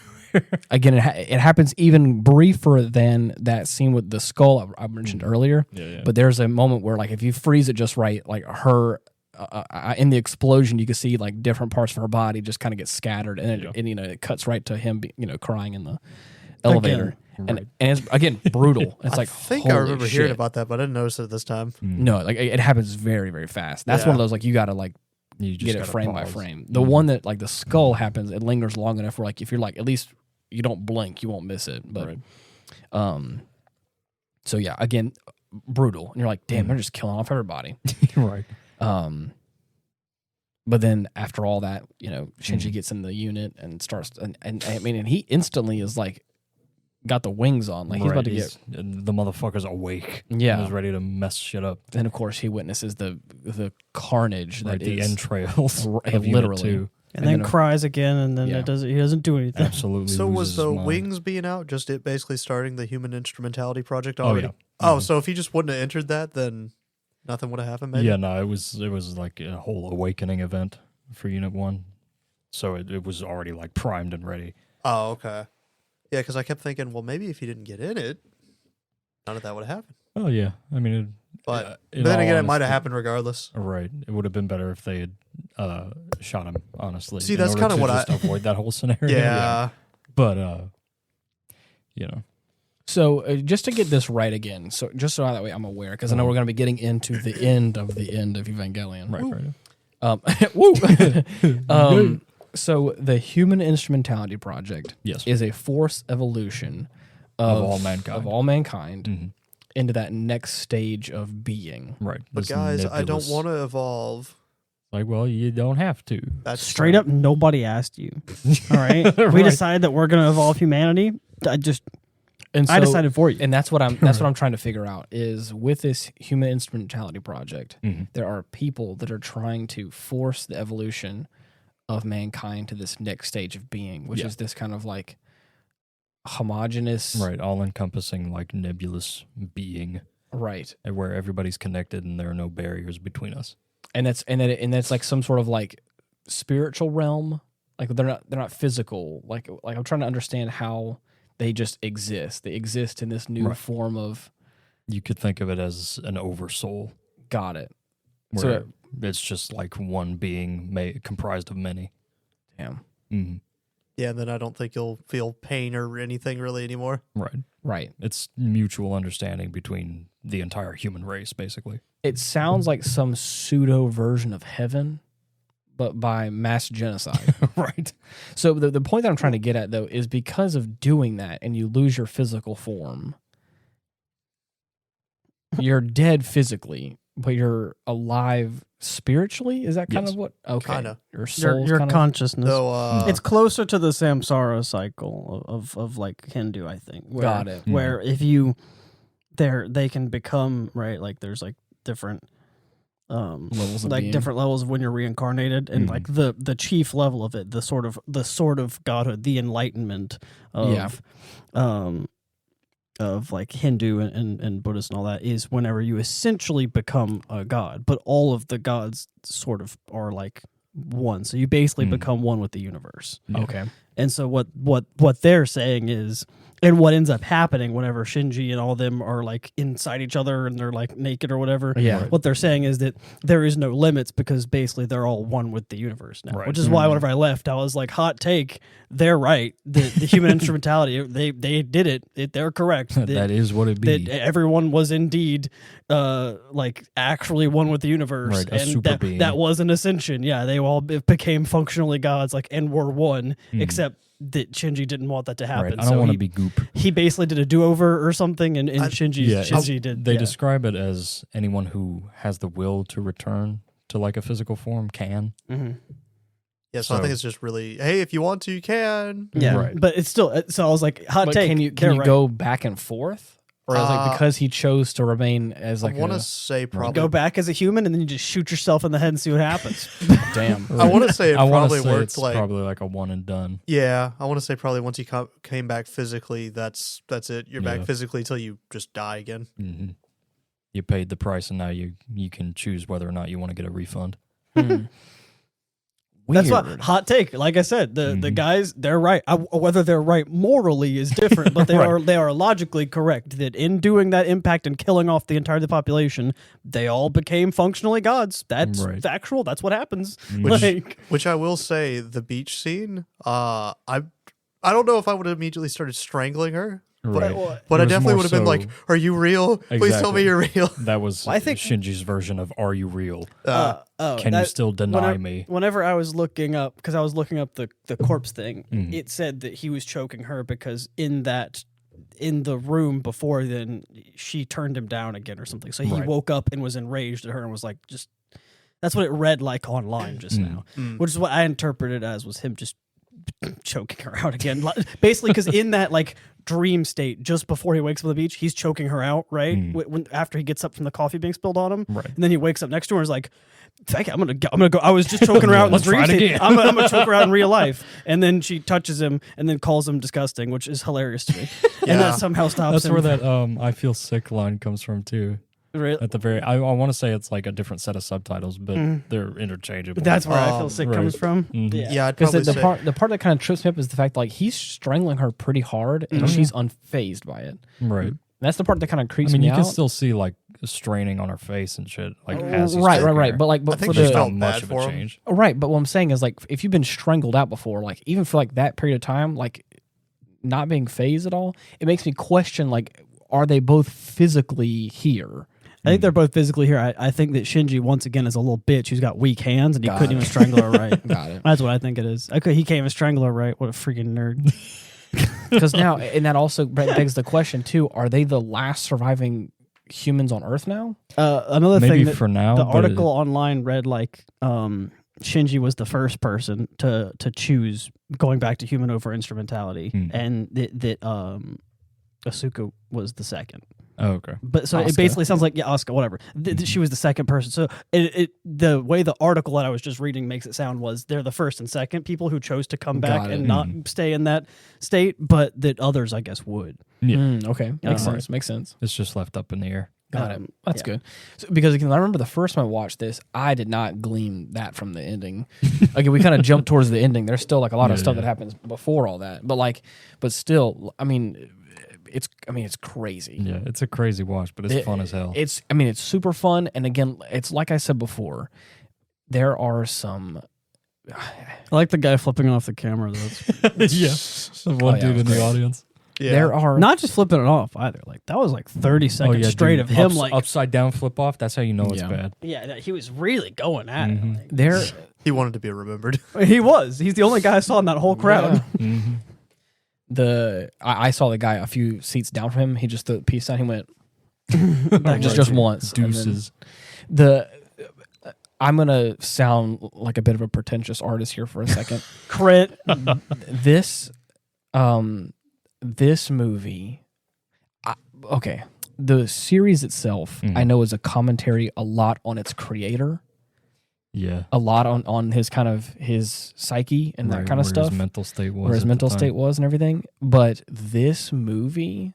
Again, it happens even briefer than that scene with the skull I mentioned earlier. Yeah. But there's a moment where, like, if you freeze it just right, like her in the explosion, you can see like different parts of her body just kind of get scattered, and it cuts right to him, crying in the elevator. And it's again brutal. It's like, I think I remember hearing about that, but I didn't notice it this time. No, like it happens very, very fast. That's one of those, like, you got to like get it frame by frame. The one that like the skull happens, it lingers long enough where, like, if you're like, at least you don't blink, you won't miss it. But so yeah, again, brutal. And you're like, damn, they're just killing off everybody. Right. But then after all that, Shinji gets in the unit and starts, and I mean, and he instantly is like, got the wings on, like he's about to get the motherfucker's awake. Yeah, he's ready to mess shit up. Then of course he witnesses the carnage that the is entrails, of literally, and then cries again, and then he doesn't do anything. Absolutely. So was the wings being out just it basically starting the human instrumentality project already? Oh yeah. Oh, so if he just wouldn't have entered that, then nothing would have happened. Maybe. Yeah, no, it was like a whole awakening event for Unit 1, so it was already like primed and ready. Oh, okay. Yeah, because I kept thinking, well, maybe if he didn't get in it, none of that would have happened. Oh, yeah. I mean, but then again, it might have happened regardless. Right. It would have been better if they had shot him, honestly. See, that's kind of what I avoid that whole scenario. Yeah. But, So just to get this right again, so just so that way I'm aware, because I know we're going to be getting into the end of Evangelion. Right. Woo. So the Human Instrumentality Project is a forced evolution of all mankind into that next stage of being. Right. But guys, I don't want to evolve. Like, well, you don't have to. That's straight up. Nobody asked you. All right. We decided that we're going to evolve humanity. I decided for you. And that's what I'm trying to figure out is with this Human Instrumentality Project, there are people that are trying to force the evolution of mankind to this next stage of being, which is this kind of like homogenous, right, all-encompassing, like nebulous being, right, where everybody's connected and there are no barriers between us. And that's like some sort of like spiritual realm. Like they're not physical. Like I'm trying to understand how they just exist. They exist in this new form of. You could think of it as an oversoul. Got it. So it's just like one being comprised of many. Damn. Mm-hmm. Yeah, and then I don't think you'll feel pain or anything really anymore. Right. It's mutual understanding between the entire human race, basically. It sounds like some pseudo version of heaven, but by mass genocide. Right. So the point that I'm trying to get at, though, is because of doing that and you lose your physical form, you're dead physically, but you're alive spiritually. Is that kind of what? Okay, kind of. Your soul, your consciousness. So, it's closer to the samsara cycle of like Hindu, I think. Got it. Where if they can become like there's like different levels of being. Different levels of when you're reincarnated, and like the chief level of it, the sort of godhood, the enlightenment of like Hindu and Buddhist and all that is whenever you essentially become a god, but all of the gods sort of are like one. So you basically become one with the universe. Yeah. Okay. And so what they're saying is, and what ends up happening whenever Shinji and all them are like inside each other and they're like naked or whatever, what they're saying is that there is no limits because basically they're all one with the universe now. Which is why whenever I left, I was like, hot take, they're right. The human instrumentality, they did it. They're correct. That is what it be. That everyone was indeed like actually one with the universe. Right, a and super being. That was an ascension. Yeah, they all became functionally gods, like, and were one, except that Shinji didn't want that to happen. Right. I don't want to be goop. He basically did a do-over or something, and Shinji did. They describe it as anyone who has the will to return to like a physical form can. Mm-hmm. Yeah, so I think it's just really, hey, if you want to, you can. Yeah, right. But it's still. So I was like, hot take. Can you go back and forth? Or is it because he chose to remain as like I want to say probably go back as a human and then you just shoot yourself in the head and see what happens. Damn. I want to say it probably worked it's like probably like a one and done. Yeah, I want to say probably once you came back physically, that's it. You're back physically till you just die again. Mm-hmm. You paid the price, and now you can choose whether or not you want to get a refund. That's what hot take. Like I said, the guys, they're right. Whether they're right morally is different, but they are logically correct that in doing that impact and killing off the entire population, they all became functionally gods. That's factual. That's what happens. Which I will say, the beach scene. I don't know if I would have immediately started strangling her. Right. But I definitely would have been like, "Are you real? Exactly. Please tell me you're real." That was Shinji's version of "Are you real? Can you still deny me?" Whenever I was looking up, because I was looking up the corpse thing, it said that he was choking her because in the room before then, she turned him down again or something. So he woke up and was enraged at her and was like, just that's what it read like online just now, which is what I interpreted as was him just choking her out again, basically, because in that like dream state just before he wakes up on the beach, he's choking her out when after he gets up from the coffee being spilled on him, and then he wakes up next to her and is like, I'm gonna go. I was just choking her out in the dream state. I'm gonna choke her out in real life. And then she touches him and then calls him disgusting, which is hilarious to me. And that somehow stops him. That's where that I feel sick line comes from too. Really? At the very, I want to say it's like a different set of subtitles, but they're interchangeable. That's where I feel sick comes from. Yeah, because the part that kind of trips me up is the fact like he's strangling her pretty hard and she's unfazed by it. Right. And that's the part that kind of creeps me out. You can still see like straining on her face and shit. Like as he's right. But I think she felt much bad of for a him. change. Right, but what I'm saying is like if you've been strangled out before, like even for like that period of time, like not being phased at all, it makes me question like, are they both physically here? I think they're both physically here. I think that Shinji, once again, is a little bitch who's got weak hands and he couldn't even strangle her right. Got it. That's what I think it is. He can't even strangle her right. What a freaking nerd. Because now, and that also begs the question, too, are they the last surviving humans on Earth now? Another Maybe thing that for now, the article online read like Shinji was the first person to choose going back to human over instrumentality, and that Asuka was the second. Oh, okay. But so Asuka. it basically sounds like Asuka, whatever. She was the second person. So the way the article that I was just reading makes it sound was they're the first and second people who chose to come back and not stay in that state, but that others, I guess, would. Yeah. Okay. Makes sense. Makes sense. It's just left up in the air. Got it. That's good. So, because again, I remember the first time I watched this, I did not glean that from the ending. Again, we kind of jumped towards the ending. There's still like a lot of stuff that happens before all that, but still, I mean, it's crazy. Yeah, it's a crazy watch, but it's fun as hell. It's super fun, and again, it's like I said before, there are some. I like the guy flipping off the camera though. The one dude in the audience. Yeah. There are not just flipping it off either. Like that was like 30 seconds straight of him like upside down flip off. That's how you know it's bad. Yeah, he was really going at it. Like, He wanted to be remembered. he was. He's the only guy I saw in that whole crowd. Yeah. I saw the guy a few seats down from him. He just threw the piece down. He went just once. Deuces. I'm gonna sound like a bit of a pretentious artist here for a second. Crit. This movie, okay. The series itself, I know, is a commentary a lot on its creator. Yeah, a lot on his kind of his psyche and that kind of stuff. His mental state was. Where his mental state was and everything. But this movie,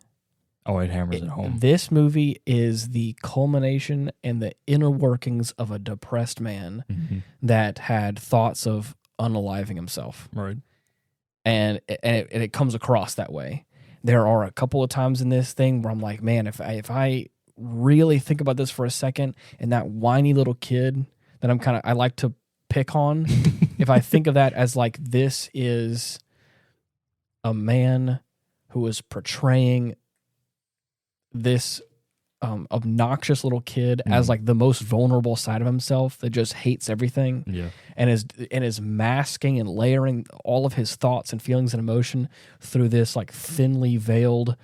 it hammers it home. This movie is the culmination and the inner workings of a depressed man that had thoughts of unaliving himself. Right. And it comes across that way. There are a couple of times in this thing where I'm like, man, if I really think about this for a second, and that whiny little kid that I like to pick on, if I think of that as like this is a man who is portraying this obnoxious little kid as like the most vulnerable side of himself that just hates everything, and is masking and layering all of his thoughts and feelings and emotion through this like thinly veiled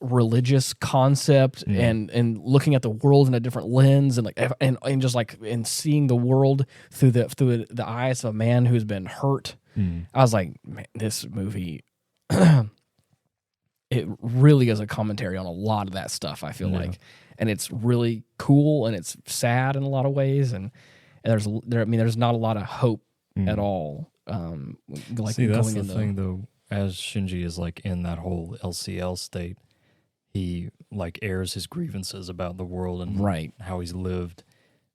religious concept and looking at the world in a different lens and like and just like and seeing the world through the eyes of a man who's been hurt. I was like, man, this movie it really is a commentary on a lot of that stuff, I feel like. And it's really cool and it's sad in a lot of ways and there's not a lot of hope at all. Like see, that's the thing though, as Shinji is like in that whole LCL state, he like airs his grievances about the world and how he's lived.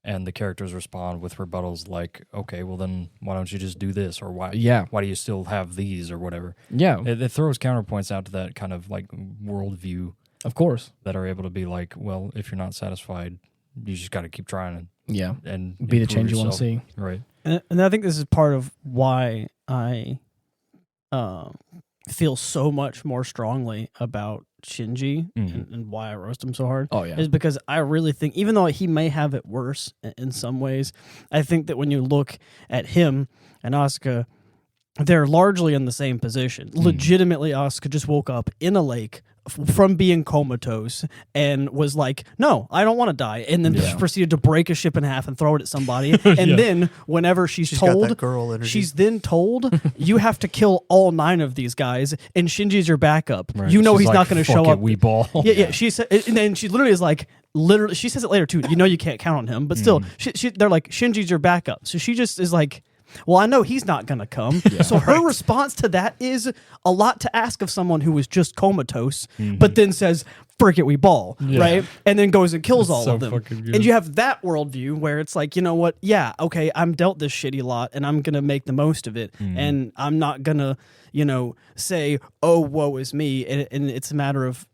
and the characters respond with rebuttals like, okay, well then why don't you just do this, or why do you still have these, or whatever. It throws counterpoints out to that kind of like worldview, of course, that are able to be like, well, if you're not satisfied, you just got to keep trying and be the change you want to see, right? And I think this is part of why I feel so much more strongly about Shinji and why I roast him so hard. Is because I really think, even though he may have it worse in some ways, I think that when you look at him and Asuka, they're largely in the same position. Legitimately, Asuka just woke up in a lake from being comatose and was like, no, I don't want to die, and then just proceeded to break a ship in half and throw it at somebody. And then whenever she's told, got that girl energy. She's then told, you have to kill all 9 of these guys, and Shinji's your backup. Right. You know she's he's like, not going to show up. We ball. Yeah. She said, and then she literally is like, she says it later too. You know you can't count on him, but still, they're like, Shinji's your backup. So she just is like, well, I know he's not going to come. So her response to that is a lot to ask of someone who was just comatose, but then says, frick it, we ball, right? And then goes and kills all of them. And you have that worldview where it's like, you know what? Yeah, okay, I'm dealt this shitty lot, and I'm going to make the most of it. And I'm not going to, say, oh, woe is me. And it's a matter of,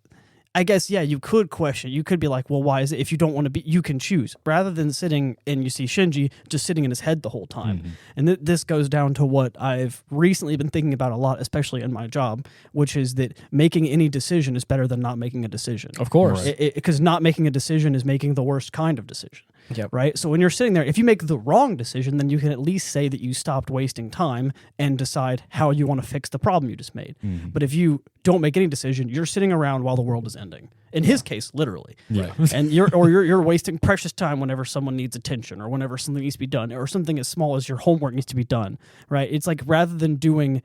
I guess, you could question. You could be like, well, why is it? If you don't want to be, you can choose. Rather than sitting and you see Shinji just sitting in his head the whole time. And this goes down to what I've recently been thinking about a lot, especially in my job, which is that making any decision is better than not making a decision. Of course. Because not making a decision is making the worst kind of decision. Yep. Right? So when you're sitting there, if you make the wrong decision, then you can at least say that you stopped wasting time and decide how you want to fix the problem you just made. But if you don't make any decision, you're sitting around while the world is ending. In his case, literally. Yeah. And you're wasting precious time whenever someone needs attention, or whenever something needs to be done, or something as small as your homework needs to be done. Right? It's like, rather than doing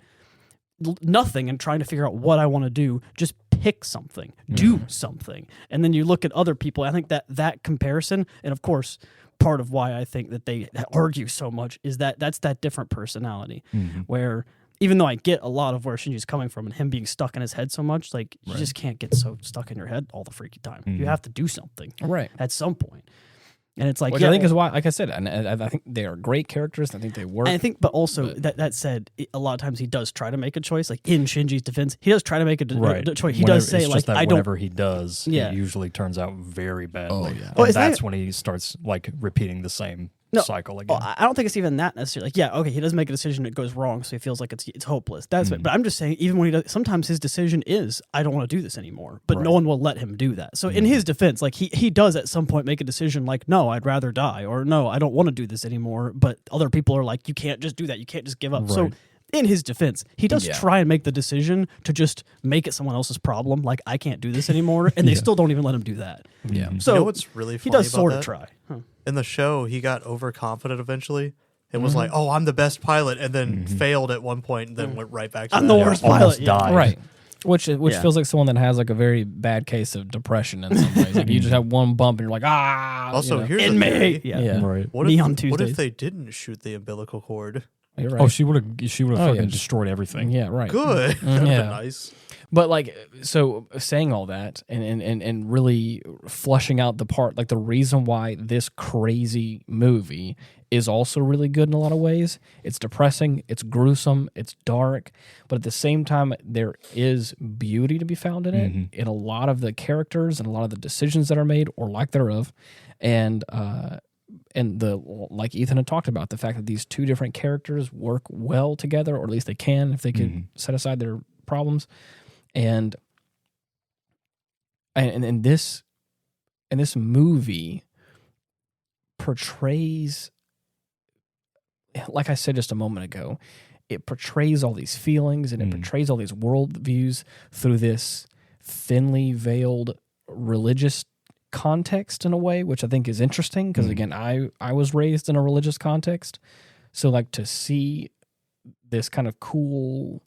nothing and trying to figure out what I want to do, just pick something, do something. And then you look at other people. I think that comparison, and of course, part of why I think that they argue so much is that's that different personality, where even though I get a lot of where Shinji's coming from and him being stuck in his head so much, like, you just can't get so stuck in your head all the freaking time. You have to do something at some point. And it's like, which I think is why, like I said, and I think they are great characters. I think they work. And I think, but also that said, a lot of times he does try to make a choice. Like in Shinji's defense, he does try to make a choice. He does say, like, I don't. Whenever he does, it usually turns out very badly. Oh, yeah. And that's when he starts like repeating the same cycle again. Well, I don't think it's even that necessarily. Like, he does make a decision, it goes wrong, so he feels like it's hopeless. That's it. But I'm just saying, even when he does, sometimes his decision is, I don't want to do this anymore. But no one will let him do that. So in his defense, like he does at some point make a decision, like, no, I'd rather die, or no, I don't want to do this anymore. But other people are like, you can't just do that. You can't just give up. So in his defense, he does try and make the decision to just make it someone else's problem. Like, I can't do this anymore, and they still don't even let him do that. Yeah. So you know what's really funny he does about sort that? of try. In the show, he got overconfident eventually and was like, "Oh, I'm the best pilot," and then failed at one point, and then went right back to I'm that. the worst pilot. Almost died. Right. Which feels like someone that has like a very bad case of depression in some ways. Like you just have one bump and you're like, Also, here's in a May. theory. Yeah. Right. What Me if, on what Tuesdays. if they didn't shoot the umbilical cord? You're right. Oh, she would have fucking just- destroyed everything. Yeah, right. Good. That'd been Yeah. nice. But like, so saying all that and really flushing out the part, like the reason why this crazy movie is also really good in a lot of ways. It's depressing, it's gruesome, it's dark, but at the same time, there is beauty to be found in it, in a lot of the characters and a lot of the decisions that are made or lack thereof. And like Ethan had talked about, the fact that these two different characters work well together, or at least they can if they could set aside their problems. And this movie portrays, like I said just a moment ago, it portrays all these feelings and it portrays all these worldviews through this thinly veiled religious context in a way, which I think is interesting because again, I was raised in a religious context, so like to see this kind of cool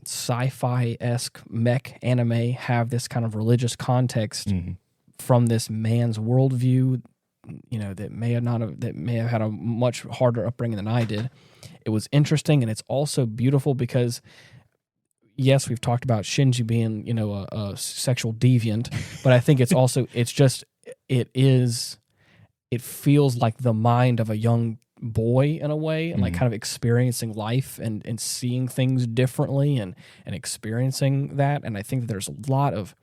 sci-fi-esque mech anime have this kind of religious context from this man's worldview, that may have had a much harder upbringing than I did. It was interesting, and it's also beautiful because, yes, we've talked about Shinji being, a sexual deviant, but I think it's also, it is it feels like the mind of a young boy in a way, and like kind of experiencing life and seeing things differently and experiencing that. And I think that there's a lot of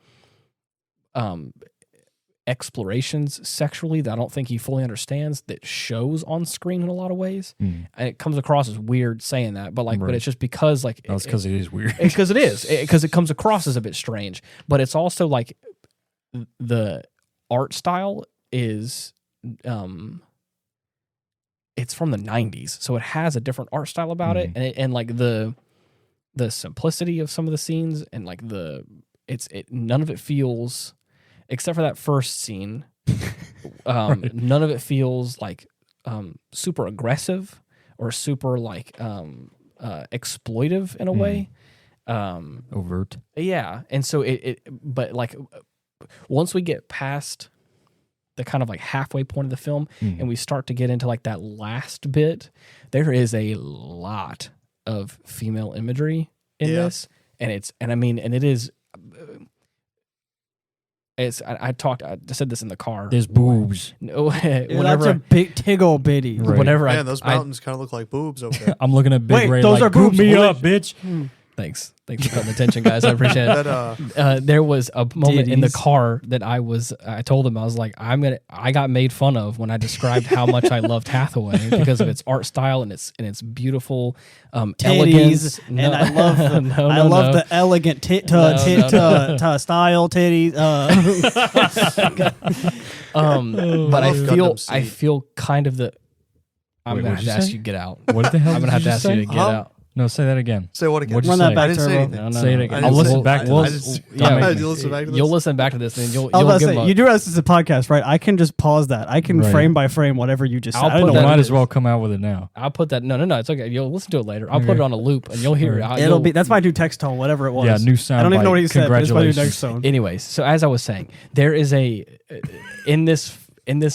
explorations sexually that I don't think he fully understands that shows on screen in a lot of ways. And it comes across as weird saying that, but like, but it's just because like it's because it is weird. Because it is, because it comes across as a bit strange, but it's also like the art style is it's from the 90s, so it has a different art style about it, and like the simplicity of some of the scenes, and like none of it feels, except for that first scene, none of it feels like super aggressive or super like exploitive in a way, overt. Yeah, and so but like once we get past the kind of like halfway point of the film and we start to get into like that last bit, there is a lot of female imagery in this, and it is I said this in the car. There's boobs. No, that's a big tiggle bitty. Right. Whenever those mountains kind of look like boobs over there. I'm looking at Big Ray those like, are boobs. me up, bitch. Thanks for putting attention, guys. I appreciate it. There was a moment in the car that I told him, I was like, I got made fun of when I described how much I loved Hathaway because of its art style and its beautiful elegance. And I love the elegant style titties. But I feel kind of the. I'm gonna have to ask you to get out. What the hell? I'm gonna have to ask you to get out. No, say that again. Say what again? What'd you Run say? that back, I didn't say Turbo. anything. No, Say it again. I I'll didn't listen say- back. You'll listen back to this, and you'll I was give about to him say, you do realize this is a podcast, right? I can just pause that. I can Right. frame by frame whatever you just said. I'll I don't put know that what Might it as is. well come out with it now. I'll put that. No, it's okay. You'll listen to it later. I'll put Okay. it on a loop, and you'll hear it. It'll be that's my new text tone, whatever it was. Yeah, new sound. I don't even know what he said. But it's my new Congratulations. text tone. Anyways, so as I was saying, there is in this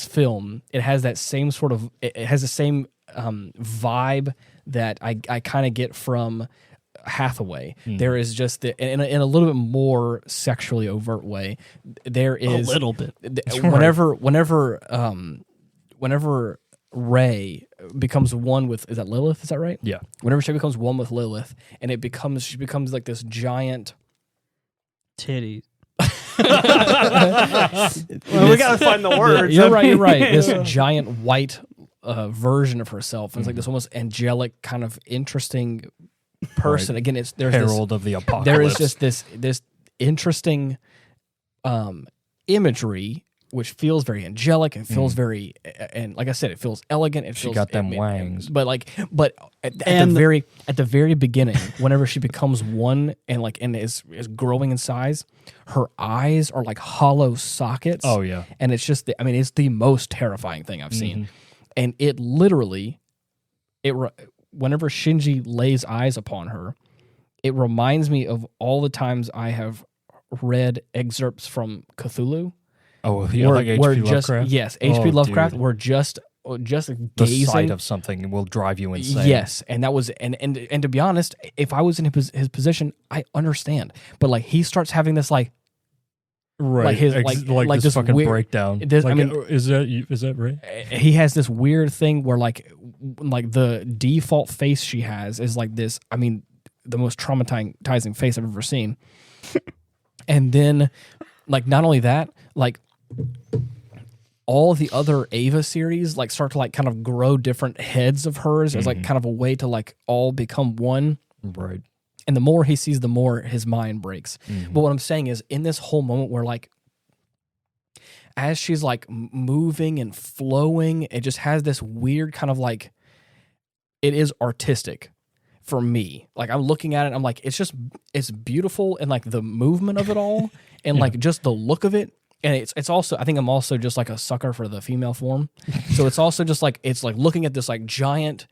film, it has that same sort of, it has the same vibe that I kind of get from Hathaway. There is just in a little bit more sexually overt way. There is A little bit. Whenever Ray becomes one with, is that Lilith? Is that right? Yeah. Whenever she becomes one with Lilith, and she becomes like this giant Titties. Well, we gotta find the words. You're right. This giant white version of herself. It's like this almost angelic, kind of interesting person. Right. Again, there's Herald of the apocalypse. there is just this interesting imagery which feels very angelic and feels very, and like I said, it feels elegant. It feels, got them wangs. But at the very beginning, whenever she becomes one and is growing in size, her eyes are like hollow sockets. Oh yeah, and it's just it's the most terrifying thing I've seen, and it literally, whenever Shinji lays eyes upon her, it reminds me of all the times I have read excerpts from Cthulhu. Oh, yeah, like H.P. Lovecraft? Yes, H.P. Lovecraft. Dude. We're just The gazing. sight of something will drive you insane. Yes, and that was and to be honest, if I was in his position, I understand. But like he starts having this like Right, like this fucking weird, breakdown. This, is that right? He has this weird thing where like the default face she has is like this. The most traumatizing face I've ever seen. And then, like, not only that, like all the other Ava series like start to like kind of grow different heads of hers as like kind of a way to like all become one. Right. And the more he sees, the more his mind breaks. But what I'm saying is, in this whole moment where like, as she's like moving and flowing, it just has this weird kind of like, it is artistic for me. Like I'm looking at it, I'm like, it's beautiful, and like the movement of it all, and like just the look of it. And it's also, I think I'm also just like a sucker for the female form. So it's also just like, it's like looking at this like giant,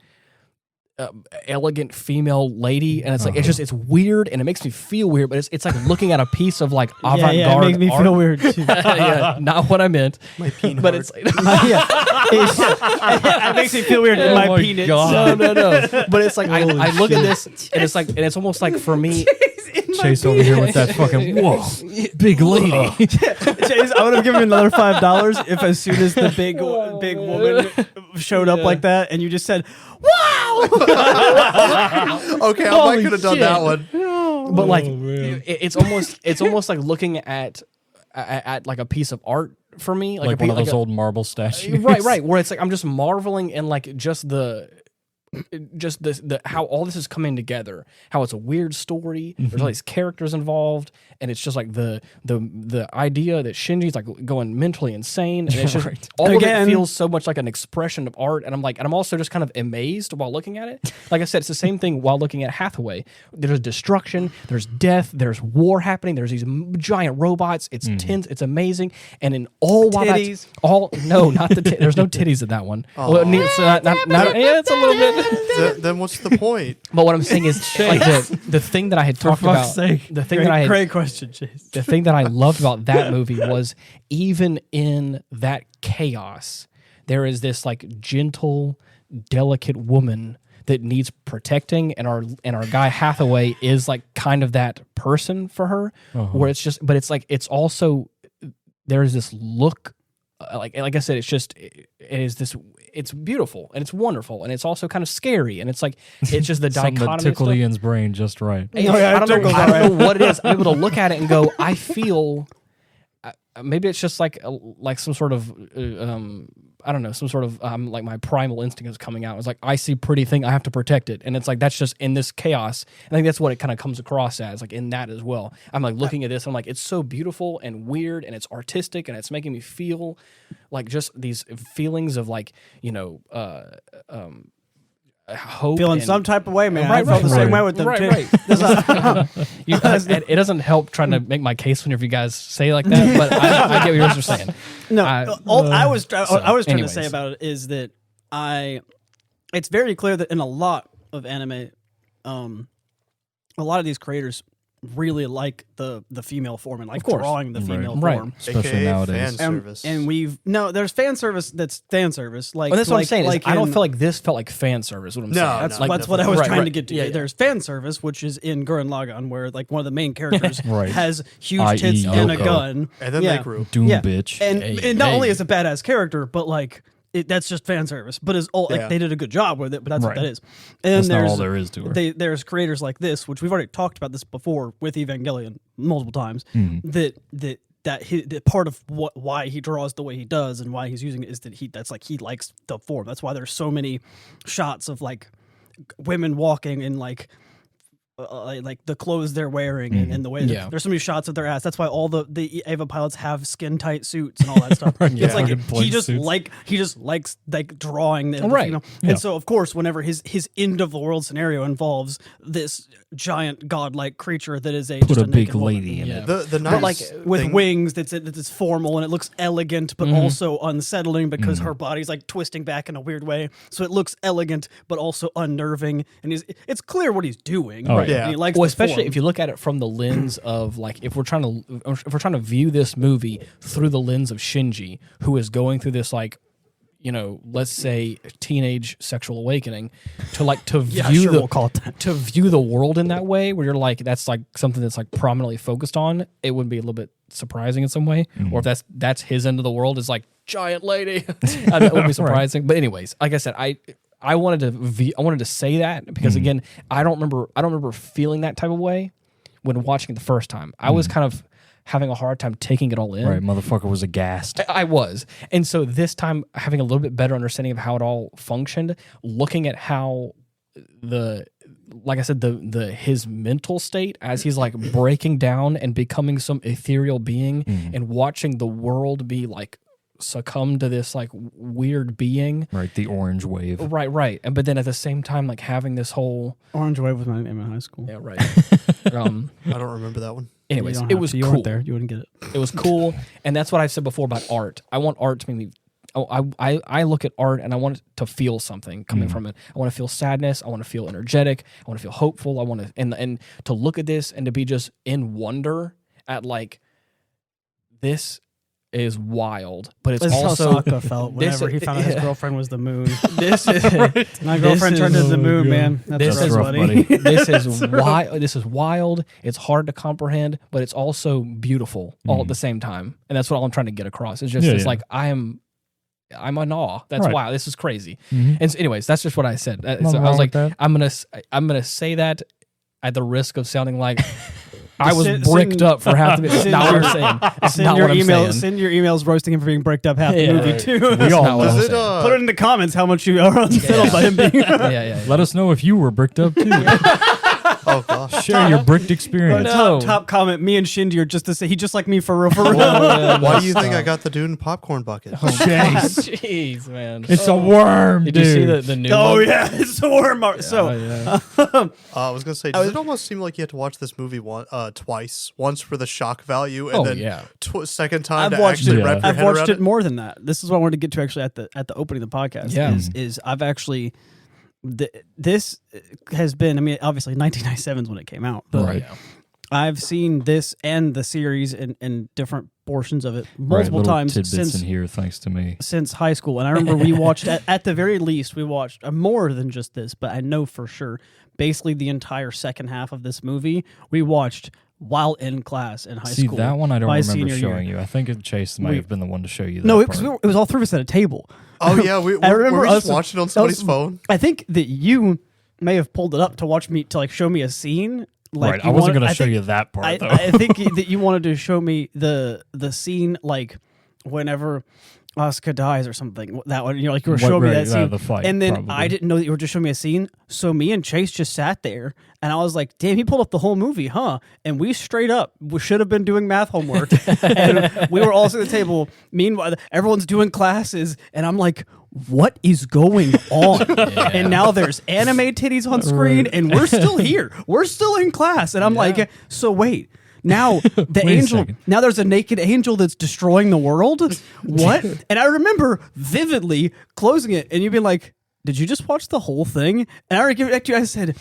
elegant female lady, and it's like it's weird, and it makes me feel weird, but it's like looking at a piece of like avant-garde it makes me art. feel weird too. Yeah, not what I meant. My peanut. But it's It makes me feel weird in my my penis. God. no. But it's like I look at this, and it's like, and it's almost like for me, Chase over here with that fucking whoa, big lady. Chase, I would have given you another $5 if as soon as the big woman showed up like that, and you just said, "Wow!" Okay, I might could have done that one. But like, it's almost like looking at like a piece of art for me, like one of those old marble statues. Right. Where it's like I'm just marveling in like just the how all this is coming together, how it's a weird story. There's all these characters involved, and it's just like the idea that Shinji's like going mentally insane, and it's just all of it feels so much like an expression of art. And I'm also just kind of amazed while looking at it. Like I said, it's the same thing while looking at Hathaway. There's destruction, there's death, there's war happening. There's these giant robots. It's tense, it's amazing, and in all while titties. that's all not the there's no titties in that one. Well, it's it's a little bit. Then what's the point? But what I'm saying is, like the thing that I had talked about, the thing that I had, great question, Chase. the thing that I loved about that movie was even in that chaos, there is this like gentle, delicate woman that needs protecting, and our guy Hathaway is like kind of that person for her, where it's just, but it's like it's also there's this look. Like I said, it's beautiful and it's wonderful and it's also kind of scary and it's like it's just the Something dichotomy. that tickled Ian's brain just right. I don't know what it is. I'm able to look at it and go, I feel. Maybe it's just like some sort of I don't know, some sort of like my primal instinct is coming out. It's like I see pretty thing, I have to protect it, and it's like that's just in this chaos. I think that's what it kind of comes across as, like in that as well. I'm like looking at this, I'm like it's so beautiful and weird, and it's artistic, and it's making me feel like just these feelings of like hope, Feeling some type of way, man. I felt the same way with them too. It doesn't help trying to make my case whenever you guys say like that, but I get what yours are saying. No, I was trying to say about it is that it's very clear that in a lot of anime, a lot of these creators really like the female form and like drawing the female form, especially nowadays. Fan service. And there's fan service that's fan service. Like that's what I'm saying. Like I don't feel like this felt like fan service. What I'm saying. That's what I was trying to get to. Yeah. There's fan service, which is in Gurren Lagann, where like one of the main characters has huge tits and a gun, and then they grew Doom bitch, and not only is a badass character, but like. That's just fan service, but they did a good job with it. But that's what that is. And that's not all there is to her. There's creators like this, which we've already talked about this before with Evangelion multiple times. That part of why he draws the way he does and why he's using it is that he likes the form. That's why there's so many shots of like women walking in like the clothes they're wearing and the way there's so many shots of their ass. That's why all the Eva pilots have skin tight suits and all that stuff. It's like he just likes like drawing them, right? You know? And so of course, whenever his end of the world scenario involves this giant godlike creature that is put a big woman. lady in it, the nice but like with wings that's formal and it looks elegant but also unsettling because her body's like twisting back in a weird way, so it looks elegant but also unnerving, and it's clear what he's doing. Yeah. Well, especially if you look at it from the lens of like if we're trying to view this movie through the lens of Shinji, who is going through this like, you know, let's say teenage sexual awakening, to view the world in that way, where you're like that's like something that's like prominently focused on, it would be a little bit surprising in some way, or if that's his end of the world is like giant lady, that would be surprising. But anyways, like I said, I wanted to say that because again, I don't remember feeling that type of way when watching it the first time. I was kind of having a hard time taking it all in. Right, motherfucker was aghast. I was. And so this time having a little bit better understanding of how it all functioned, looking at how like I said, his mental state as he's like breaking down and becoming some ethereal being and watching the world be like succumb to this like weird being, right? The orange wave, right. And but then at the same time, like having this whole orange wave was my name in high school. Yeah, right. I don't remember that one. Anyways, it was cool. You weren't there, you wouldn't get it. It was cool, and that's what I said before about art. I want art to make me. I look at art and I want to feel something coming from it. I want to feel sadness. I want to feel energetic. I want to feel hopeful. I want to and to look at this and to be just in wonder at like this. is wild, but it's This is also how Sokka felt whenever he found out his girlfriend was the moon. this is My girlfriend turned into the moon, man. This That's is rough, buddy. this is wild. This is wild. It's hard to comprehend, but it's also beautiful all at the same time, and that's what I'm trying to get across. It's just it's like I'm in awe. That's wow. This is crazy. And so anyways, that's just what I said. So I was like, I'm gonna say that at the risk of sounding like I was bricked up for half the movie. That's not what I'm saying. That's not what I'm saying. Send your emails roasting him for being bricked up half the movie too. We all Put it in the comments how much you are unsettled by him being. Let us know if you were bricked up too. Oh gosh. Share your bricked experience. Top comment. Me and Shinji are just to say he just like me for real. Why do you think I got the Dune popcorn bucket? Jeez, man. It's a worm. Did you see the new? Oh yeah, it's a worm. So I was gonna say, does it almost seem like you have to watch this movie twice? Once for the shock value, and then second time I've to watched actually it. wrap your I've head watched around it more than that. This is what I wanted to get to actually at the opening of the podcast. Yeah. Is I've actually. This has been, I mean, obviously 1997 is when it came out. But I've seen this and the series and different portions of it multiple times tidbits in here, thanks to me, since high school. And I remember we watched at the very least we watched more than just this, but I know for sure basically the entire second half of this movie we watched while in class in high school. See, that one I don't remember showing you. I think Chase might have been the one to show you that. No, because it was all three of us at a table. Oh yeah, I remember we just watching on somebody's phone. I think that you may have pulled it up to watch me to like show me a scene. Like right, I wasn't going to show you that part though. I think that you wanted to show me the scene like whenever Asuka dies or something. That one, you were showing me that scene, the fight, and then probably. I didn't know that you were just showing me a scene. So me and Chase just sat there, and I was like, "Damn, he pulled up the whole movie, huh?" And we straight up should have been doing math homework, and we were all sitting at the table. Meanwhile, everyone's doing classes, and I'm like, what is going on? And now there's anime titties on screen, and we're still here. We're still in class, and I'm like, so wait. Now the angel. Now there's a naked angel that's destroying the world. What? And I remember vividly closing it, and you'd be like, "Did you just watch the whole thing?" And I give it to you. I said,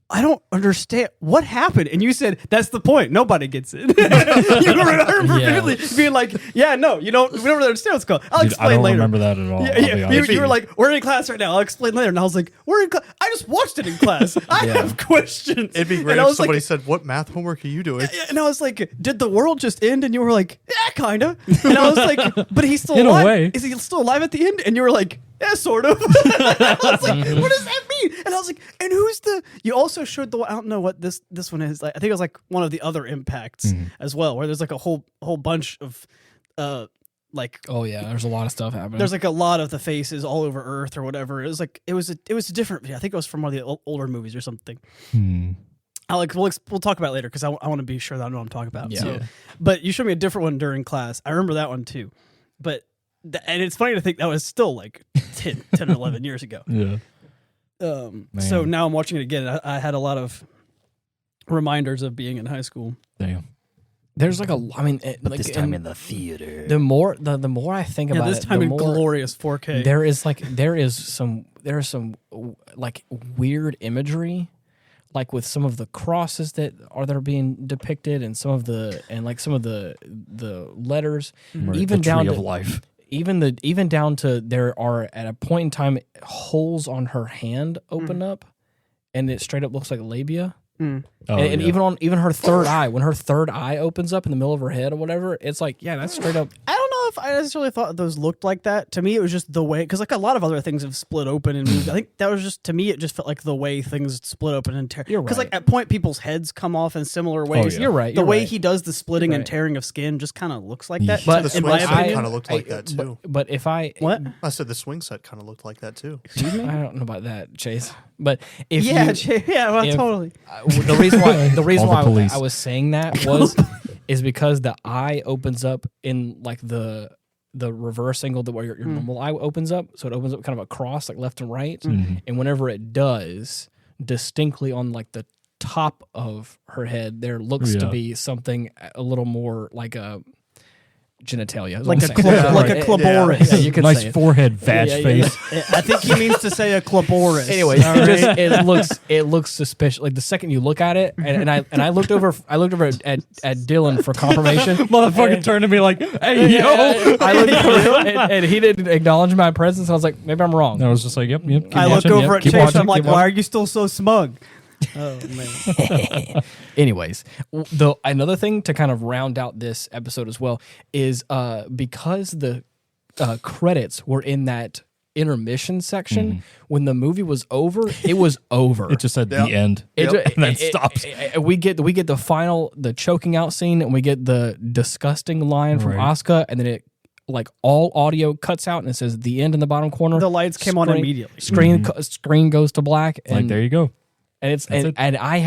"I don't understand what happened." And you said, "That's the point. Nobody gets it." I remember vividly being like, "Yeah, no, we don't really understand what's going on. I'll explain I don't later." remember that at all. You were like, "We're in class right now. I'll explain later." And I was like, "We're in class. I just watched it in class. I have questions." It'd be great if somebody said, "What math homework are you doing?" And I was like, "Did the world just end?" And you were like, "Yeah, kind of." And I was like, "But he's still in alive. a way. Is he still alive at the end?" And you were like, "Yeah, sort of." I was like, "What does that mean?" And I was like, "And who's the?" You also showed the. I don't know what this one is. I think it was like one of the other impacts as well, where there's like a whole bunch of like. Oh yeah, there's a lot of stuff happening. There's like a lot of the faces all over Earth or whatever. It was like it was a different. I think it was from one of the older movies or something. We'll talk about it later because I want to be sure that I know what I'm talking about. Yeah. So, but you showed me a different one during class. I remember that one too. But and it's funny to think that was still like 10 or 11 years ago. Yeah. So now I'm watching it again. I had a lot of reminders of being in high school. Damn. There's like But this time in the theater. The more I think about this it, time the in more glorious 4K. there is some like weird imagery, like with some of the crosses that are being depicted, and some of the letters, even down to life. Even down to there are at a point in time holes on her hand open up, and it straight up looks like labia. And even her third eye, when her third eye opens up in the middle of her head or whatever, it's like, yeah, that's straight up. I don't know if I necessarily thought those looked like that. To me, it was just the way, because like a lot of other things have split open and moved. I think that was just, to me, it just felt like the way things split open and tear. You're right. Because like at point, people's heads come off in similar ways. You're right. The way he does the splitting and tearing of skin just kind of looks like that. But the in swing my set opinion, kind of looked like that too. But if I what I said, the swing set kind of looked like that too. Excuse me? I don't know about that, Chase. But if totally. The reason why police. I was saying that is because the eye opens up in like the reverse angle that where your normal eye opens up, so it opens up kind of across like left and right, and whenever it does, distinctly on like the top of her head, there looks to be something a little more like a genitalia. Like a Cliboris. Yeah, you could nice say it. forehead, vag face. I think he means to say a Cliboris. Anyways, all right? it looks suspicious. Like the second you look at it, and I looked over at Dylan for confirmation. Motherfucker turned to me like, "Hey, yo!" I looked over and he didn't acknowledge my presence. I was like, maybe I'm wrong. And I was just like, "Yep." Keep I look watching, over at keep Chase. watching, I'm like, keep why are you still so smug? Oh man. Anyways, another thing to kind of round out this episode as well is because the credits were in that intermission section when the movie was over, it was over. It just said the end, and then stops. We get the choking out scene, and we get the disgusting line from Asuka, and then it like all audio cuts out, and it says the end in the bottom corner. The lights came on immediately. Screen goes to black, and Like there you go. And it's and I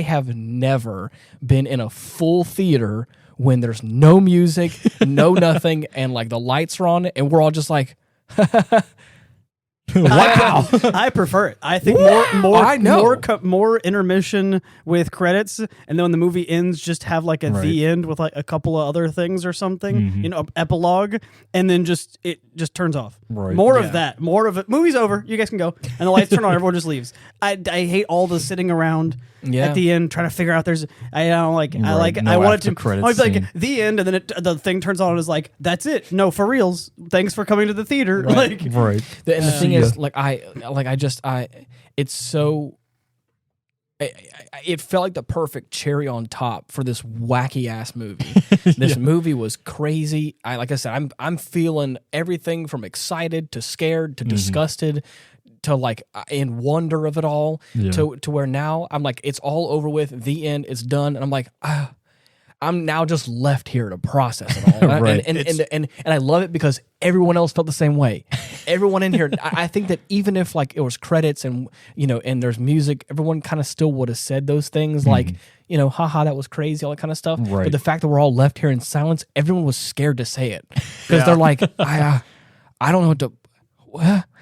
have never been in a full theater when there's no music, no nothing, and like the lights are on, and we're all just like, wow. I prefer it. I think more intermission with credits, and then when the movie ends, just have like the end with like a couple of other things or something, epilogue, and then it just turns off. Right. More of that. More of it. Movie's over. You guys can go, and the lights turn on. Everyone just leaves. I hate all the sitting around at the end trying to figure out. I don't like. I like. No I want it to. credits I was like scene. the end, and then the thing turns on and is like, that's it. No, for reals. Thanks for coming to the theater. Right. Like, Right. And the thing is, it's so. It felt like the perfect cherry on top for this wacky ass movie. This movie was crazy. Like I said, I'm feeling everything from excited to scared to disgusted to like in wonder of it all to where now I'm like, it's all over with. The end. It's done, and I'm like, I'm now just left here to process it all. Right. And I love it because everyone else felt the same way. Everyone in here, I think that even if like it was credits and and there's music, everyone kind of still would have said those things like, haha, that was crazy, all that kind of stuff. Right. But the fact that we're all left here in silence, everyone was scared to say it because they're like, I don't know what to.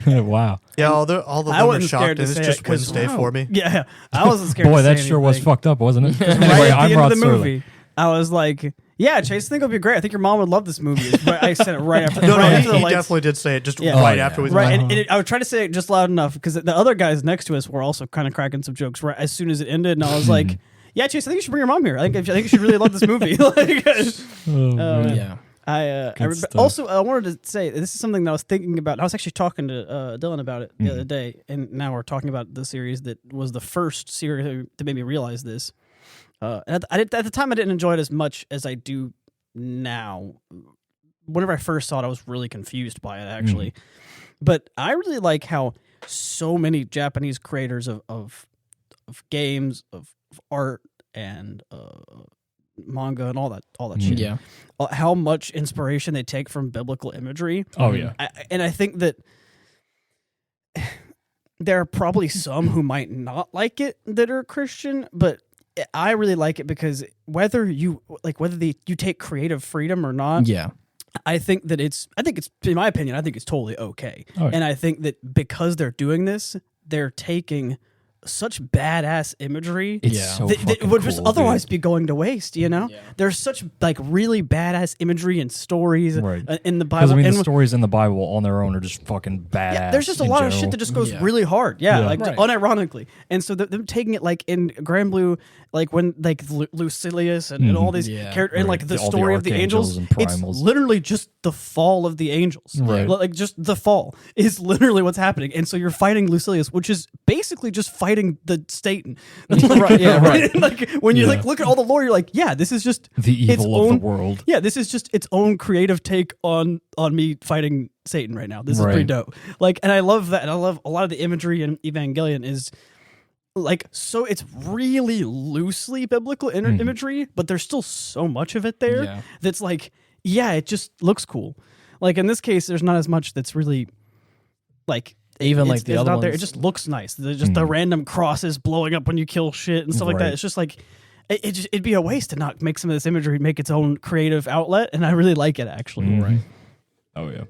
Wow. Yeah, all the I them are wasn't shocked, scared to and it's say just it 'cause, Wednesday for me. Yeah, I wasn't scared. Boy, to that say sure was anything. fucked up, wasn't it? Right Anyway, at I'm the end Rod of the Serling. movie, I was like, "Yeah, Chase, I think it'll be great. I think your mom would love this movie." But I said it right after. No, right no, after the he lights. definitely did say it just Yeah. right Oh, after we Right, and I would try to say it just loud enough because the other guys next to us were also kind of cracking some jokes right as soon as it ended, and I was like, "Yeah, Chase, I think you should bring your mom here. I think you should really love this movie." Like, Yeah. Also, I wanted to say this is something that I was thinking about. I was actually talking to Dylan about it the other day, and now we're talking about the series that was the first series that made me realize this. And at the time, I didn't enjoy it as much as I do now. Whenever I first saw it, I was really confused by it, actually. But I really like how so many Japanese creators of games, of art, and manga and all that shit. Yeah. How much inspiration they take from biblical imagery. Oh, yeah. And I think that there are probably some who might not like it that are Christian, but I really like it because whether you take creative freedom or not, Yeah. I think it's in my opinion, I think it's totally okay. Oh, yeah. And I think that because they're doing this, they're taking such badass imagery It's so that fucking would just cool, otherwise dude. be going to waste, Yeah. There's such like really badass imagery and stories Right. in the Because Bible. the and stories in the Bible on their own are just fucking badass. yeah, there's just a in lot of general. shit that just goes Yeah. really hard. Yeah, Yeah. like Right. unironically. And so them taking it like in Grand Blue, like when like Lucilius and all these Yeah. characters and like the All the story of the archangels angels, and it's primals. literally just the fall of the angels. Right. Like just the fall is literally what's happening. And so you're fighting Lucilius, which is basically just fighting the Satan. Right, yeah, right. Like when you Yeah. like look at all the lore, you're like, yeah, this is just The its evil of own- the world. Yeah, this is just its own creative take on me fighting Satan right now. This is Right. pretty dope. Like, and I love that. And I love a lot of the imagery in Evangelion is like, so it's really loosely biblical imagery, but there's still so much of it there Yeah. that's like, yeah, it just looks cool. Like in this case, there's not as much that's really like Even like it's the other not there. ones. It just looks nice. There's just the random crosses blowing up when you kill shit and stuff like that. Right. It's just like it'd be a waste to not make some of this imagery make its own creative outlet, and I really like it actually. Right. Oh, yeah.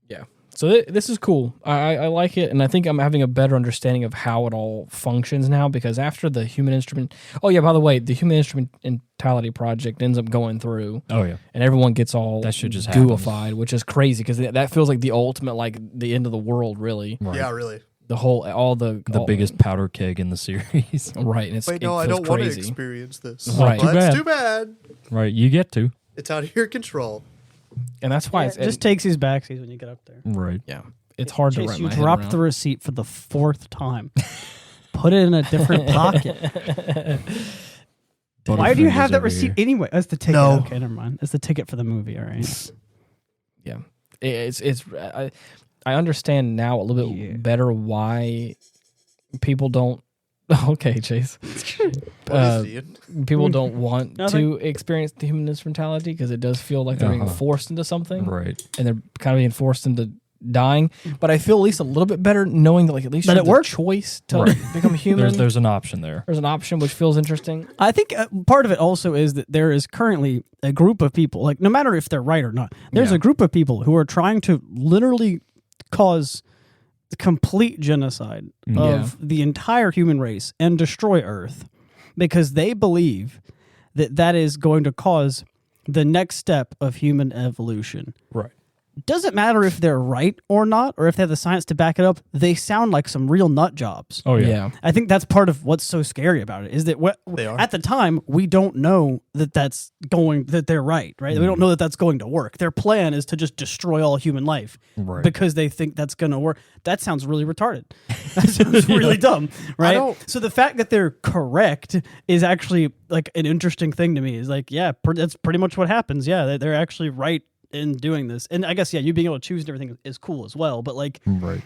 Yeah. So this is cool. I like it, and I think I'm having a better understanding of how it all functions now, because after the human instrument... Oh, yeah, by the way, the human instrumentality project ends up going through. Oh, yeah. And everyone gets all that should just gooified, which is crazy, because that feels like the ultimate, like, the end of the world, really. Right. Yeah, really. The biggest powder keg in the series. Right. And Wait, no, I don't want to experience this. Right. Well, that's too bad. Right, you get to. It's out of your control. And that's why it just takes these backsies when you get up there. Right. Yeah. It's hard to Chase, wrap you my head dropped around. the receipt for the 4th time. Put it in a different pocket. Why do you have that receipt anyway? That's the ticket. No. Okay, never mind. It's the ticket for the movie, all right? Yeah. I understand now a little bit better why people don't... Okay, Chase. People don't want to experience the human instrumentality, because it does feel like they're being forced into something. Right. And they're kind of being forced into dying. But I feel at least a little bit better knowing that, like, at least you have the choice to become human. There's an option there. There's an option, which feels interesting. I think part of it also is that there is currently a group of people, like, no matter if they're right or not, there's a group of people who are trying to literally cause complete genocide of the entire human race and destroy Earth, because they believe that that is going to cause the next step of human evolution. Right. Doesn't matter if they're right or not, or if they have the science to back it up. They sound like some real nut jobs. Oh, yeah. I think that's part of what's so scary about it, is that at the time, we don't know that that they're right? We don't know that that's going to work. Their plan is to just destroy all human life because they think that's going to work. That sounds really retarded. That sounds really dumb, right? So the fact that they're correct is actually like an interesting thing to me. Is like, yeah, that's pretty much what happens. Yeah, they're actually right in doing this. And I guess, you being able to choose and everything is cool as well, but like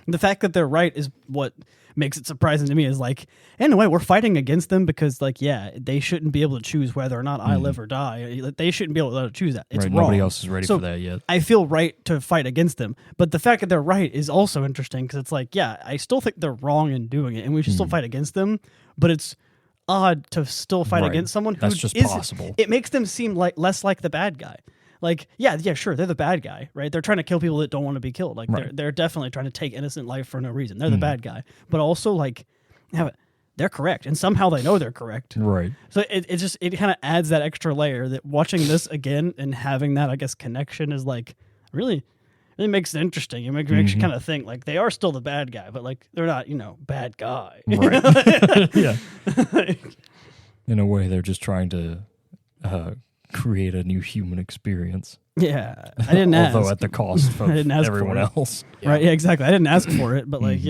the fact that they're right is what makes it surprising to me. Is like, in a way, we're fighting against them, because like, they shouldn't be able to choose whether or not I live or die. They shouldn't be able to choose that. It's wrong. Nobody else is ready for that yet. I feel right to fight against them, but the fact that they're right is also interesting, because it's like, I still think they're wrong in doing it, and we should still fight against them, but it's odd to still fight against someone who that's just possible. It makes them seem like less like the bad guy. Like, sure, they're the bad guy, right? They're trying to kill people that don't want to be killed. Like, they're definitely trying to take innocent life for no reason. They're the bad guy. But also, like, they're correct, and somehow they know they're correct. Right. So it kind of adds that extra layer that watching this again and having that, I guess, connection is like really makes it interesting. It makes you kind of think, like, they are still the bad guy, but like they're not, bad guy. Right. Yeah. In a way, they're just trying to create a new human experience. Yeah, I didn't ask. Although at the cost of everyone else. Yeah. Right, yeah, exactly. I didn't ask for it, but like,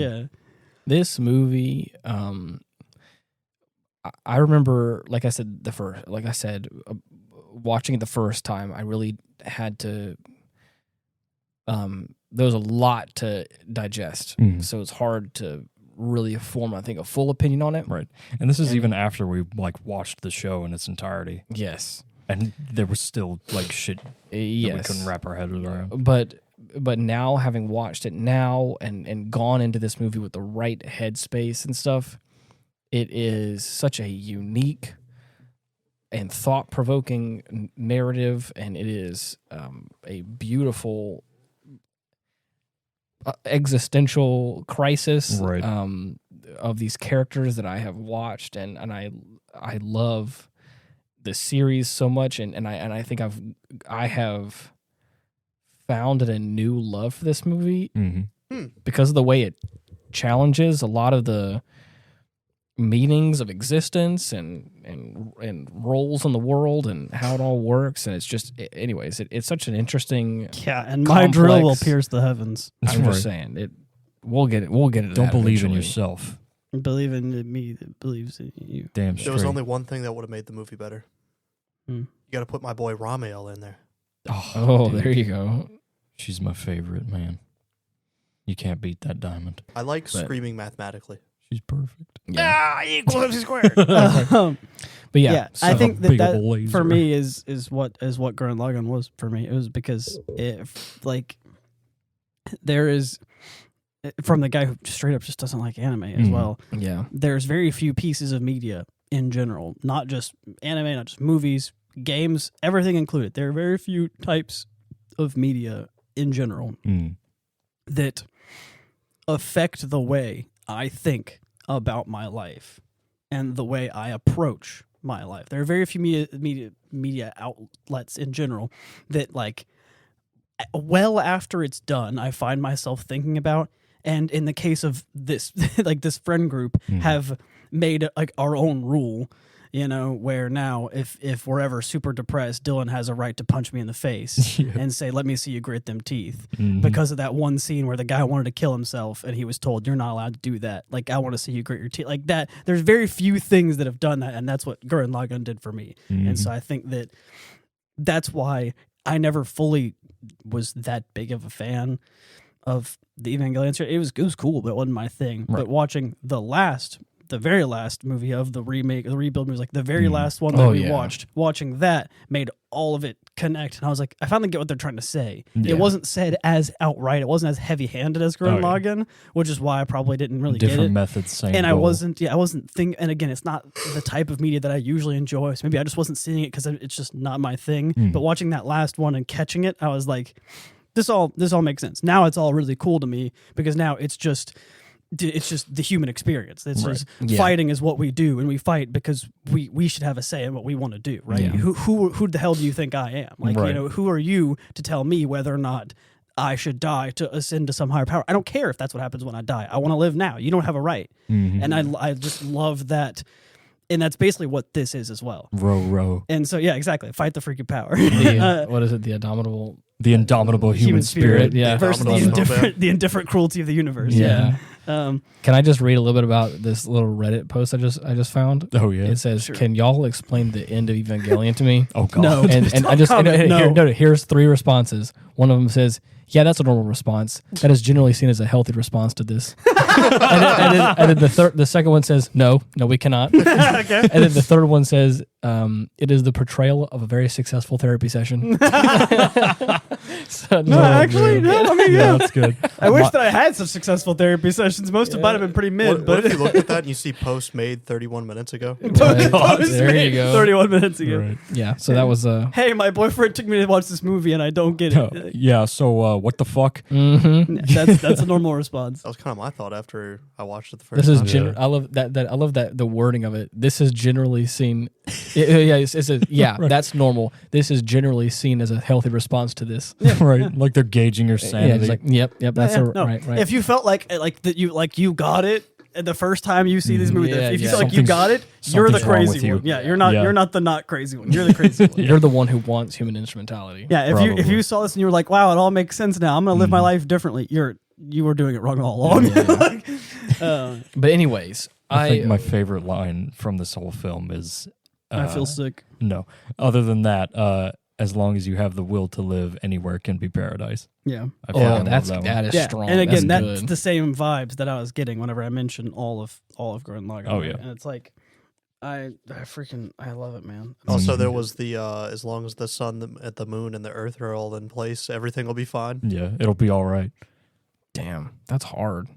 This movie, I remember, like I said, watching it the first time, I really had to, there was a lot to digest. So it's hard to really form, I think, a full opinion on it. Right. And this is even after we like watched the show in its entirety. Yes. And there was still like shit that we couldn't wrap our heads around. But now, having watched it now and gone into this movie with the right headspace and stuff, it is such a unique and thought-provoking narrative, and it is a beautiful existential crisis of these characters that I have watched, and I love the series so much, and I think I have found a new love for this movie because of the way it challenges a lot of the meanings of existence and roles in the world and how it all works, and it's just, anyways, it's such an interesting and my drill will pierce the heavens. I'm just saying we'll get it. Don't believe in yourself. Believe in me that believes in you. Damn straight. There was only one thing that would have made the movie better. You got to put my boy Ramiel in there. Oh, there you go. She's my favorite, man. You can't beat that diamond. I like screaming mathematically. She's perfect. Equals MC squared. But yeah, so I think that for me is what Gurren Lagann was for me. It was because there is, from the guy who straight up just doesn't like anime as well. Yeah, there's very few pieces of media in general, not just anime, not just movies, games, everything included. There are very few types of media in general that affect the way I think about my life and the way I approach my life. There are very few media outlets in general that, like, well after it's done, I find myself thinking about. And in the case of this, like this friend group, have made like our own rule, you know, where now if we're ever super depressed, Dylan has a right to punch me in the face and say, "Let me see you grit them teeth," because of that one scene where the guy wanted to kill himself and he was told, "You're not allowed to do that. Like, I want to see you grit your teeth." Like that. There's very few things that have done that, and that's what Gurren Lagann did for me. And so I think that's why I never fully was that big of a fan of the Evangelion series. It was cool, but it wasn't my thing. Right. But watching the very last movie of the remake, the rebuild movie, like the very last one that we watched, watching that made all of it connect. And I was like, I finally get what they're trying to say. Yeah. It wasn't said as outright. It wasn't as heavy-handed as Gurren Lagann, which is why I probably didn't really get it. Different methods, same and goal. I wasn't thinking, and again, it's not the type of media that I usually enjoy. So maybe I just wasn't seeing it because it's just not my thing. But watching that last one and catching it, I was like, this all makes sense. Now it's all really cool to me because now it's just the human experience. It's just fighting is what we do, and we fight because we should have a say in what we want to do, right? Yeah. Who the hell do you think I am? Like, you know, who are you to tell me whether or not I should die to ascend to some higher power? I don't care if that's what happens when I die. I want to live now. You don't have a right. And I just love that. And that's basically what this is as well. Row. And so, yeah, exactly. Fight the freaking power. What is it? The indomitable human spirit. Yeah. Versus the indifferent cruelty of the universe. Yeah. Can I just read a little bit about this little Reddit post I just found? Oh yeah. It says, "Can y'all explain the end of Evangelion to me?" Oh god. No. And I just here's 3 responses. One of them says, "Yeah, that's a normal response. That is generally seen as a healthy response to this." and then the second one says, "No, we cannot." Okay. And then the third one says, "It is the portrayal of a very successful therapy session." No, I mean, yeah, that's good. I wish that I had some successful therapy sessions. Most of mine have been pretty mid. What if you look at that and you see post made 31 minutes ago? There you go. 31 minutes ago. Right. Yeah, so that was Hey, my boyfriend took me to watch this movie and I don't get it. Yeah, so what the fuck? That's a normal response. That was kind of my thought after I watched it the first This time. is I love that I love that the wording of it. This is generally seen that's normal. This is generally seen as a healthy response to this. Right. Like they're gauging your sanity. Yeah, it's like yep, that's right. If you felt like that you got it the first time you see this movie, if you feel like you got it, you're the crazy one. Yeah, you're not the not crazy one. You're the crazy one. You're the one who wants human instrumentality. Yeah, if you saw this and you were like, wow, it all makes sense now. I'm gonna live my life differently. You were doing it wrong all along. But anyways, I think my favorite line from this whole film is I feel sick. No. Other than that, as long as you have the will to live, anywhere can be paradise. Yeah. That is strong. And again, that's the same vibes that I was getting whenever I mentioned all of Gurren Lagann. Oh yeah. And it's like I love it, man. Also, there was the as long as the sun, the moon, and the earth are all in place, everything will be fine. Yeah, it'll be all right. Damn, that's hard.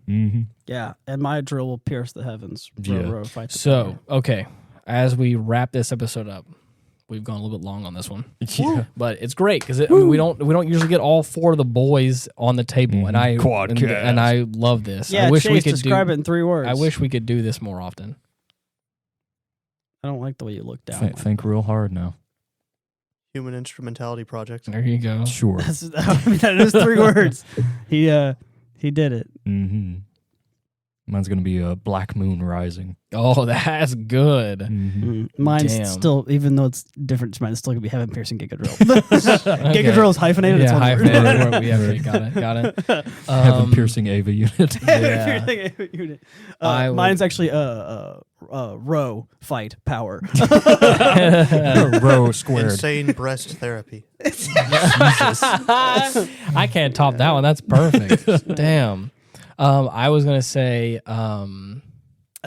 Yeah, and my drill will pierce the heavens. Fight the power. Okay, as we wrap this episode up, we've gone a little bit long on this one. Yeah. But it's great because we don't usually get all 4 of the boys on the table, and I love this. Yeah, I wish Chase, we could describe it in 3 words. I wish we could do this more often. I don't like the way you look down. Think real hard now. Human instrumentality project. There you go. Sure. That is 3 words. He did it. Mine's going to be a Black Moon Rising. Oh, that's good. Mine's still, even though it's different, mine's still going to be Heaven Piercing Giga Drill. Giga Drill is hyphenated. Yeah, hyphenated. Got it. Heaven Piercing Ava Unit. Heaven Piercing Ava Unit. Mine's actually row fight power. Row squared. Insane breast therapy. Jesus. I can't top that one. That's perfect. Damn. I was gonna say, I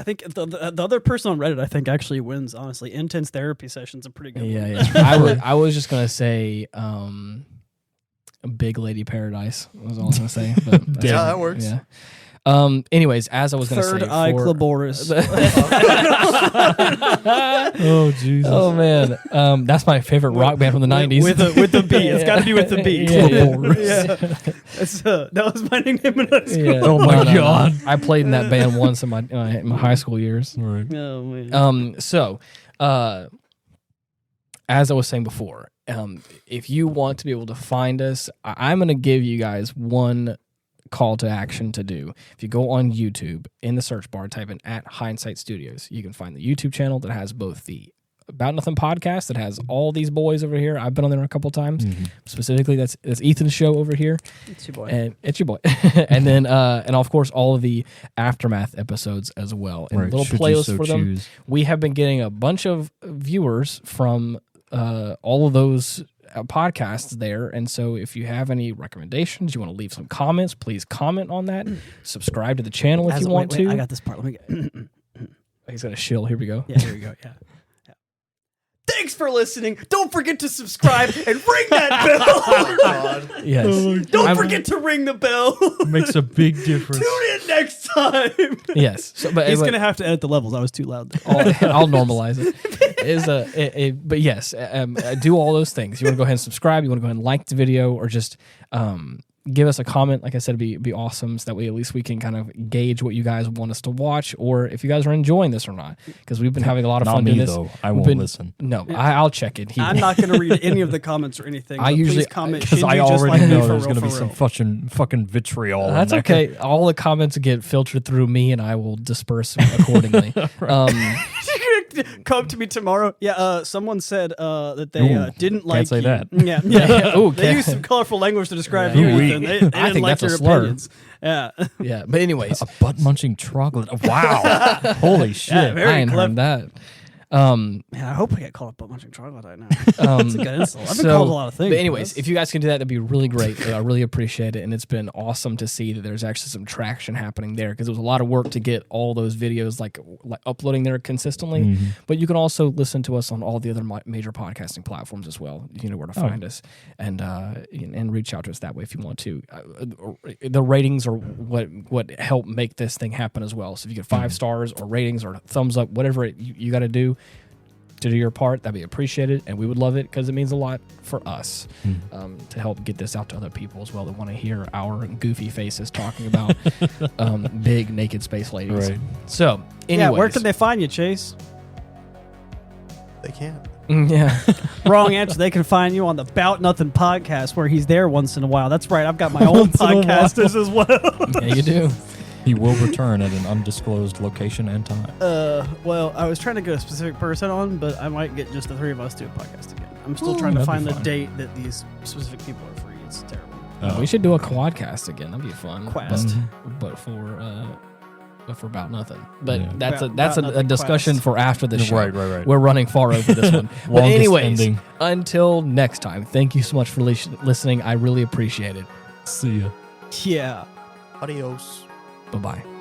think the other person on Reddit, I think, actually wins. Honestly, intense therapy sessions are pretty good. Yeah. I was just gonna say, Big Lady Paradise was all I was gonna say. But yeah, that works. Yeah. Anyways, as I was gonna say, Third Eye Cliboris. Oh Jesus. Oh man, that's my favorite rock band from the '90s. With the B, it's got to be with the B. That was my nickname in high school. Yeah. Oh my God. I played in that band once in my high school years. Right. Oh man. So, as I was saying before, if you want to be able to find us, I'm going to give you guys one call to action to do. If you go on YouTube, in the search bar, type in @Hindsight Studios, you can find the YouTube channel that has both the About Nothing podcast that has all these boys over here. I've been on there a couple times. Specifically, that's Ethan's show over here. It's your boy. And it's your boy. And then, and of course, all of the Aftermath episodes as well. And little playlists for them. We have been getting a bunch of viewers from all of those podcasts there, and so if you have any recommendations, you want to leave some comments, please comment on that. Subscribe to the channel if you want to. I got this part. Let me get. He's got a shill. Here we go. Yeah, here we go. Yeah. Thanks for listening. Don't forget to subscribe and ring that bell. Yes. Don't forget to ring the bell. Makes a big difference. Tune in next time. Yes. So, but he's gonna have to edit the levels. I was too loud. I'll normalize it. But yes, do all those things. You want to go ahead and subscribe. You want to go ahead and like the video, or just give us a comment. Like I said, it'd be awesome, so that way at least we can kind of gauge what you guys want us to watch, or if you guys are enjoying this or not, because we've been having a lot of fun doing this. Though. I won't listen. No, I'll check it. I'm not going to read any of the comments or anything. I usually please comment because I already know there's going to be some fucking vitriol. That's okay. All the comments get filtered through me, and I will disperse accordingly. Come to me tomorrow. Yeah, someone said that they didn't like can't say you. that. Yeah. Ooh, they used some colorful language to describe Yeah. you, Ethan. They I didn't think like that's a your slur. opinions. Yeah. Yeah, but anyways, a butt munching troglodyte. Wow. Holy shit. Yeah, very I ain't clever. heard that. Man, I hope I get called a butt munching troglodyte now. That's a good insult. I've been called a lot of things. But anyways, if you guys can do that, that'd be really great. I really appreciate it, and it's been awesome to see that there's actually some traction happening there, because it was a lot of work to get all those videos like uploading there consistently. But you can also listen to us on all the other major podcasting platforms as well. You know where to find us, and reach out to us that way if you want to. The ratings are what help make this thing happen as well. So if you get 5 stars or ratings or thumbs up, whatever you got to do to do your part, that'd be appreciated, and we would love it, because it means a lot for us to help get this out to other people as well that want to hear our goofy faces talking about big naked space ladies. Right. So, anyways, yeah, where can they find you, Chase? They can't. Yeah. Wrong answer. They can find you on the Bout Nothing podcast, where he's there once in a while. That's right. I've got my own podcasters as well. Yeah, you do. He will return at an undisclosed location and time. Well, I was trying to get a specific person on, but I might get just the 3 of us to do a podcast again. I'm still trying to find the date that these specific people are free. It's terrible. We should do a quadcast again. That'd be fun. Quest. But for About Nothing. But Yeah. that's About a Nothing discussion Quest. for after the show. Right. We're running far over this one. But Longest anyways, ending. until next time, thank you so much for listening. I really appreciate it. See ya. Yeah. Adios. Bye-bye.